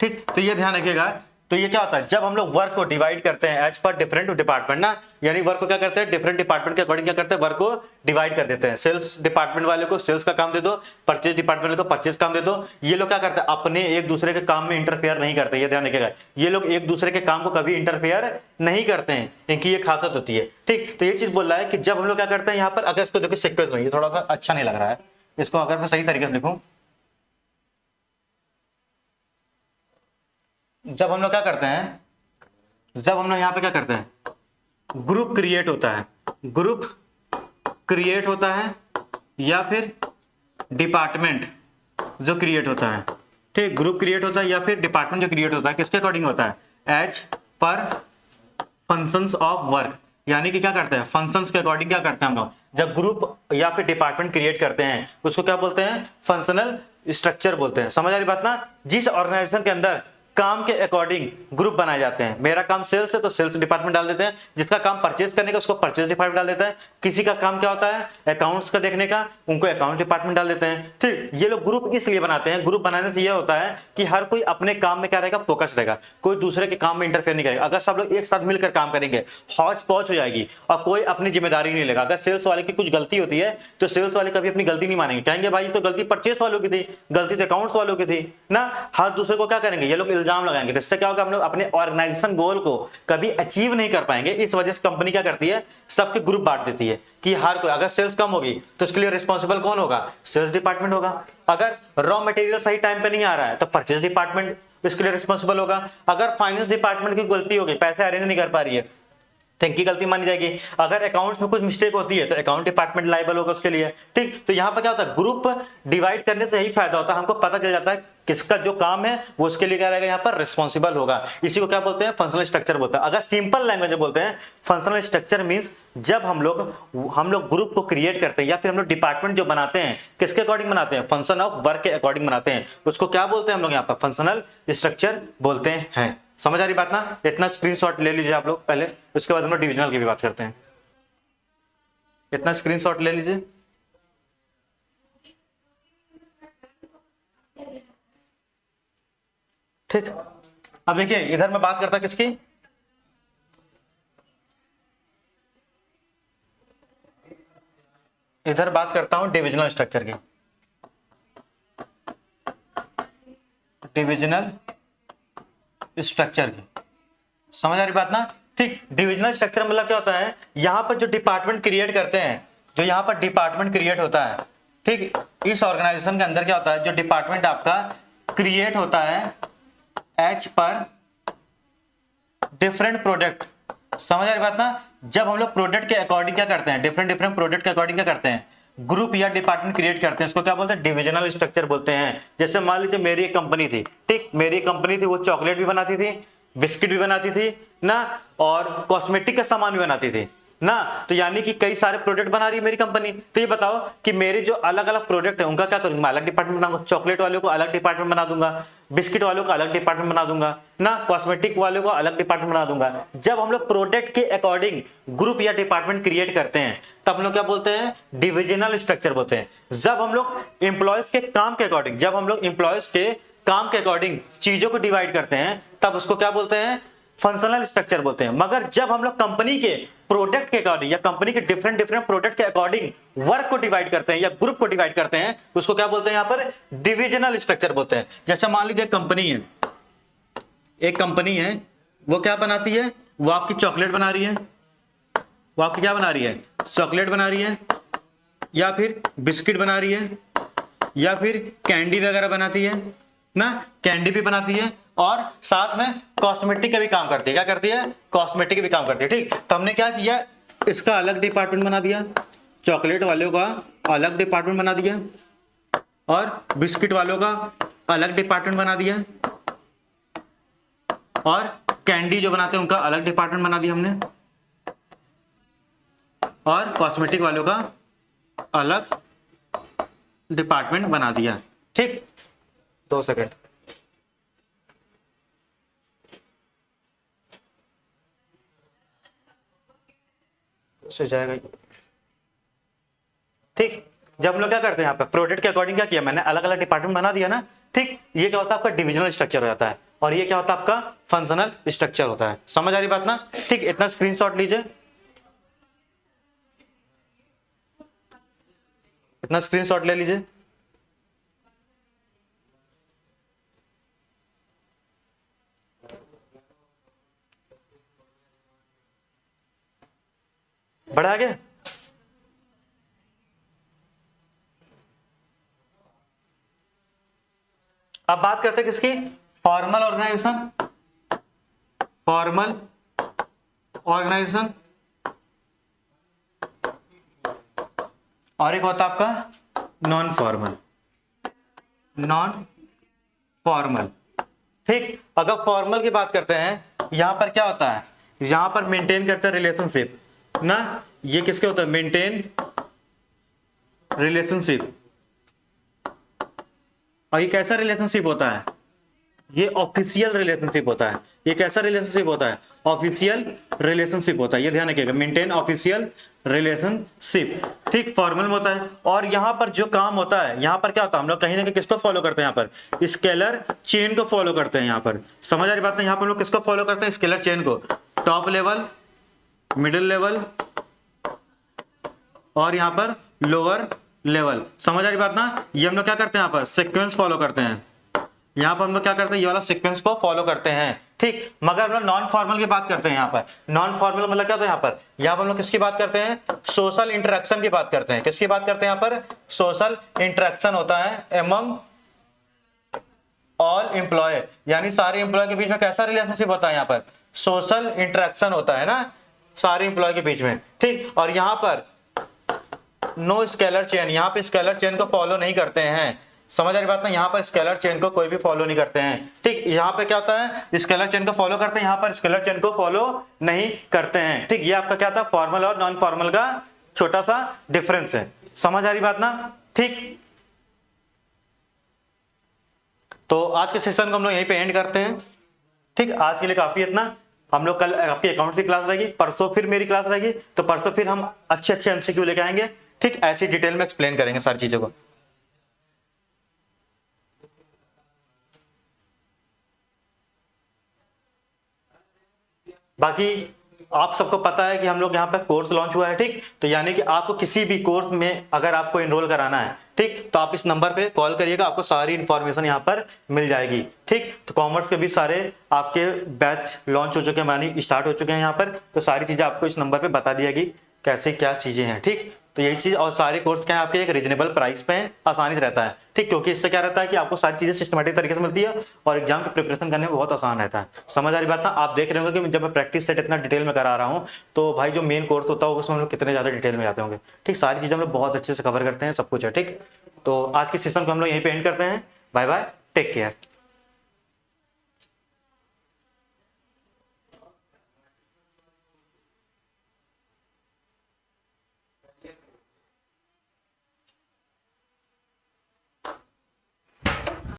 ठीक, तो ये ध्यान रखिएगा। तो ये क्या होता है, जब हम लोग वर्क को डिवाइड करते हैं एज पर डिफरेंट डिपार्टमेंट ना, यानी वर्क को क्या करते हैं, डिफरेंट डिपार्टमेंट के अकॉर्डिंग क्या करते हैं, वर्क को डिवाइड कर देते हैं। सेल्स डिपार्टमेंट वाले को सेल्स का काम दे दो, परचेज डिपार्टमेंट वाले को परचेज काम दे दो। ये लोग क्या करते हैं, अपने एक दूसरे के काम में इंटरफेयर नहीं करते, ये ध्यान रखिएगा। ये लोग एक दूसरे के काम को कभी इंटरफेयर नहीं करते हैं, इनकी ये खासियत होती है। ठीक, तो ये चीज बोल रहा है कि जब हम लोग क्या करते हैं यहाँ पर, अगर इसको देखो सीक्वेंस में, ये थोड़ा सा अच्छा नहीं लग रहा है, इसको अगर मैं सही तरीके से लिखूं, जब हम लोग क्या करते हैं, जब हम लोग यहाँ पे क्या करते हैं, ग्रुप क्रिएट होता है, ग्रुप क्रिएट होता है या फिर डिपार्टमेंट जो क्रिएट होता है, ठीक, ग्रुप क्रिएट होता है या फिर डिपार्टमेंट जो क्रिएट होता है, किसके अकॉर्डिंग होता है, as per functions of work, यानी कि क्या करते हैं, फंक्शंस के अकॉर्डिंग क्या करते हैं हम लोग, जब ग्रुप या फिर डिपार्टमेंट क्रिएट करते हैं उसको क्या बोलते हैं, फंक्शनल स्ट्रक्चर बोलते हैं। समझ आ रही बात ना। जिस ऑर्गेनाइजेशन के अंदर काम के अकॉर्डिंग ग्रुप बनाए जाते हैं, मेरा काम सेल्स है तो सेल्स डिपार्टमेंट डाल देते हैं, जिसका काम परचेज करने का उसको परचेज डिपार्टमेंट डाल देते हैं, किसी का काम क्या होता है अकाउंट्स का देखने का, उनको अकाउंट डिपार्टमेंट डाल देते हैं। ठीक, ये लोग ग्रुप इसलिए बनाते हैं, ग्रुप बनाने से ये होता है कि हर कोई अपने काम में क्या रहेगा, फोकस रहेगा, कोई दूसरे के काम में इंटरफेयर नहीं करेगा। अगर सब लोग एक साथ मिलकर काम करेंगे हौच पौच हो जाएगी और कोई अपनी जिम्मेदारी नहीं लेगा। अगर सेल्स वाले की कुछ गलती होती है तो सेल्स वाले कभी अपनी गलती नहीं मानेंगे, कहेंगे भाई तो गलती परचेस वालों की थी, गलती तो अकाउंट्स वालों की थी ना। हर दूसरे को क्या करेंगे, ये लोग इल्जाम लगाएंगे, जिससे क्या होगा, हम लोग अपने ऑर्गेनाइजेशन गोल को कभी अचीव नहीं कर पाएंगे। इस वजह से कंपनी क्या करती है, सबके ग्रुप बांट देती है कि हर कोई, अगर सेल्स कम होगी तो उसके लिए रिस्पॉन्सिबल कौन होगा, सेल्स डिपार्टमेंट होगा। अगर रॉ मटेरियल सही टाइम पे नहीं आ रहा है तो परचेज डिपार्टमेंट इसके लिए रिस्पॉन्सिबल होगा। अगर फाइनेंस डिपार्टमेंट की गलती होगी, पैसे अरेंज नहीं कर पा रही है तो इनकी गलती मानी जाएगी। अगर अकाउंट्स में कुछ मिस्टेक होती है तो अकाउंट डिपार्टमेंट लायबल होगा उसके लिए। ठीक, तो यहाँ पर क्या होता है, ग्रुप डिवाइड करने से यही फायदा होता है, हमको पता चल जाता है किसका जो काम है वो उसके लिए क्या रहेगा, यहाँ पर रिस्पॉन्सिबल होगा। इसी को क्या बोलते हैं, फंक्शनल स्ट्रक्चर बोलते हैं। अगर सिंपल लैंग्वेज में बोलते हैं, फंक्शनल स्ट्रक्चर मींस जब हम लोग ग्रुप को क्रिएट करते हैं या फिर हम लोग डिपार्टमेंट जो बनाते हैं किसके अकॉर्डिंग बनाते हैं, फंक्शन ऑफ वर्क के अकॉर्डिंग बनाते हैं, उसको क्या बोलते हैं हम लोग यहाँ पर फंक्शनल स्ट्रक्चर बोलते हैं। समझ आ रही बात ना। इतना स्क्रीनशॉट ले लीजिए आप लोग पहले, उसके बाद हम लोग डिविजनल की भी बात करते हैं। इतना स्क्रीनशॉट ले लीजिए। ठीक, अब देखिए इधर मैं बात करता किसकी, इधर बात करता हूं डिविजनल स्ट्रक्चर की। डिविजनल स्ट्रक्चर की, समझ आ रही बात ना। ठीक, डिविजनल स्ट्रक्चर मतलब क्या होता है, यहां पर जो डिपार्टमेंट क्रिएट करते हैं, जो यहां पर डिपार्टमेंट क्रिएट होता है, ठीक, इस ऑर्गेनाइजेशन के अंदर क्या होता है, जो डिपार्टमेंट आपका क्रिएट होता है एच पर डिफरेंट प्रोडक्ट। समझ आ रही बात ना। जब हम लोग प्रोडक्ट के अकॉर्डिंग क्या करते हैं, डिफरेंट प्रोडक्ट के अकॉर्डिंग क्या करते हैं, ग्रुप या डिपार्टमेंट क्रिएट करते हैं, इसको क्या बोलते हैं, डिविजनल स्ट्रक्चर बोलते हैं। जैसे मान लीजिए मेरी एक कंपनी थी, ठीक, मेरी एक कंपनी थी, वो चॉकलेट भी बनाती थी, बिस्किट भी बनाती थी ना, और कॉस्मेटिक का सामान भी बनाती थी ना। तो यानी कि कई सारे प्रोडक्ट बना रही है मेरी कंपनी। तो ये बताओ कि मेरे जो अलग अलग प्रोडक्ट है उनका क्या करूंगा, अलग डिपार्टमेंट बनाऊंगा। चॉकलेट वालों को अलग डिपार्टमेंट बना दूंगा, बिस्किट वालों को अलग डिपार्टमेंट बना दूंगा ना, कॉस्मेटिक वालों को अलग डिपार्टमेंट बना दूंगा। जब हम लोग प्रोडक्ट के अकॉर्डिंग ग्रुप या डिपार्टमेंट क्रिएट करते हैं तब हम लोग क्या बोलते हैं, डिविजनल स्ट्रक्चर बोलते हैं। जब हम लोग एम्प्लॉयज के काम के अकॉर्डिंग, जब हम लोग एम्प्लॉयज के काम के अकॉर्डिंग चीजों को डिवाइड करते हैं तब उसको क्या बोलते हैं, फंक्शनल स्ट्रक्चर बोलते हैं। मगर जब हम लोग कंपनी के प्रोडक्ट के अकॉर्डिंग या कंपनी के डिफरेंट प्रोडक्ट के अकॉर्डिंग वर्क को डिवाइड करते हैं या ग्रुप को डिवाइड करते हैं, उसको क्या बोलते हैं, यहाँ पर डिविजनल स्ट्रक्चर बोलते हैं। जैसे मान लीजिए कंपनी है, एक कंपनी है, वो क्या बनाती है, वो आपकी चॉकलेट बना रही है, वो आपकी क्या बना रही है, चॉकलेट बना रही है, या फिर बिस्किट बना रही है, या फिर कैंडी वगैरह बनाती है ना, कैंडी भी बनाती है, और साथ में कॉस्मेटिक का भी काम करती है। क्या करती है, कॉस्मेटिक का भी काम करती है। ठीक, तो हमने क्या किया, इसका अलग डिपार्टमेंट बना दिया, चॉकलेट वालों का अलग डिपार्टमेंट बना दिया, और बिस्किट वालों का अलग डिपार्टमेंट बना दिया, और कैंडी जो बनाते हैं उनका अलग डिपार्टमेंट बना दिया हमने, और कॉस्मेटिक वालों का अलग डिपार्टमेंट बना दिया। ठीक, 2 सेकंड। से जाएगा। ठीक, जब हम लोग क्या करते हैं, यहाँ पे प्रोडक्ट के अकॉर्डिंग क्या किया मैंने, अलग अलग डिपार्टमेंट बना दिया ना। ठीक, ये क्या होता है आपका डिविजनल स्ट्रक्चर हो जाता है, और ये क्या होता है आपका फंक्शनल स्ट्रक्चर होता है। समझ आ रही बात ना। ठीक, इतना स्क्रीनशॉट लीजिए, इतना स्क्रीनशॉट ले लीजिए। बढ़ा आगे। अब बात करते हैं किसकी, फॉर्मल ऑर्गेनाइजेशन। फॉर्मल ऑर्गेनाइजेशन और एक होता है आपका नॉन फॉर्मल। नॉन फॉर्मल, ठीक। अगर फॉर्मल की बात करते हैं, यहां पर क्या होता है, यहां पर मेंटेन करते हैं रिलेशनशिप ना, ये किसके होता है, मेंटेन रिलेशनशिप। और ये कैसा रिलेशनशिप होता है, ये ऑफिशियल रिलेशनशिप होता है। ये कैसा रिलेशनशिप होता है, ऑफिशियल रिलेशनशिप होता है, ये ध्यान रखिएगा, मेंटेन ऑफिशियल रिलेशनशिप, ठीक। फॉर्मल में होता है। और यहां पर जो काम होता है, यहां पर क्या होता है, हम लोग कहीं ना कहीं किसको फॉलो करते हैं, यहां पर स्केलर चेन को फॉलो करते हैं। यहां पर समझ आ रही बात है, यहां पर हम लोग किसको फॉलो करते हैं, स्केलर चेन को। टॉप लेवल, मिडिल लेवल और यहां पर लोअर लेवल, समझ आ रही बात ना। ये हम लोग क्या करते हैं, यहां पर सीक्वेंस फॉलो करते हैं। यहां पर हम लोग क्या करते हैं, ये वाला सीक्वेंस को फॉलो करते हैं, ठीक। मगर हम लोग नॉन फॉर्मल की बात करते हैं। यहां पर नॉन फॉर्मल मतलब क्या होता है, यहां पर हम लोग किसकी बात करते हैं, सोशल इंटरेक्शन की बात करते हैं। किसकी बात करते हैं, यहां पर सोशल इंटरेक्शन होता है एमंग ऑल एम्प्लॉय, यानी सारे एम्प्लॉय के बीच में कैसा रिलेशनशिप होता है, यहां पर सोशल इंटरेक्शन होता है ना, सारे एम्प्लॉय के बीच में, ठीक। और यहां पर नो स्केलर चेन, यहां पे स्केलर चेन को फॉलो नहीं करते हैं। समझ आ रही बात ना, यहाँ पर स्केलर चेन को कोई भी फॉलो नहीं करते हैं, ठीक। यहाँ पे क्या होता है, स्केलर चेन को फॉलो करते हैं, यहाँ पर स्केलर चेन को फॉलो नहीं करते हैं, ठीक। ये आपका क्या था, फॉर्मल और नॉन फॉर्मल का छोटा सा डिफरेंस है। समझ आ रही बात ना, ठीक। तो आज के सेशन को हम लोग यहीं पे एंड करते हैं, ठीक। आज के लिए काफी इतना। हम लोग कल आपकी अकाउंट की क्लास रहेगी, परसों फिर मेरी क्लास रहेगी, तो परसों फिर हम अच्छे अच्छे एमसीक्यू लेके आएंगे, ठीक। ऐसी डिटेल में एक्सप्लेन करेंगे सारी चीजों को। बाकी आप सबको पता है कि हम लोग यहाँ पे कोर्स लॉन्च हुआ है, ठीक। तो यानी कि आपको किसी भी कोर्स में अगर आपको एनरोल कराना है, ठीक, तो आप इस नंबर पे कॉल करिएगा, आपको सारी इंफॉर्मेशन यहाँ पर मिल जाएगी, ठीक। तो कॉमर्स के भी सारे आपके बैच लॉन्च हो चुके हैं, मानी स्टार्ट हो चुके हैं यहाँ पर, तो सारी चीजें आपको इस नंबर पे बता दी जाएगी कैसे क्या चीजें हैं, ठीक। तो यही चीज, और सारे कोर्स क्या है आपके एक रीजनेबल प्राइस पे आसानी से रहता है, ठीक। क्योंकि इससे क्या रहता है कि आपको सारी चीजें सिस्टमेटिक तरीके से मिलती है और एग्जाम की प्रिपरेशन करने में बहुत आसान रहता है। समझ आ रही बात ना। आप देख रहे होंगे कि जब मैं प्रैक्टिस सेट इतना डिटेल में करा रहा हूँ, तो भाई जो मेन कोर्स होता है उसमें हम लोग कितने ज्यादा डिटेल में जाते होंगे, ठीक। सारी चीजें हम लोग बहुत अच्छे से कवर करते हैं, सब कुछ है, ठीक। तो आज के सेशन को हम लोग यहीं पे एंड करते हैं। Bye bye, take care.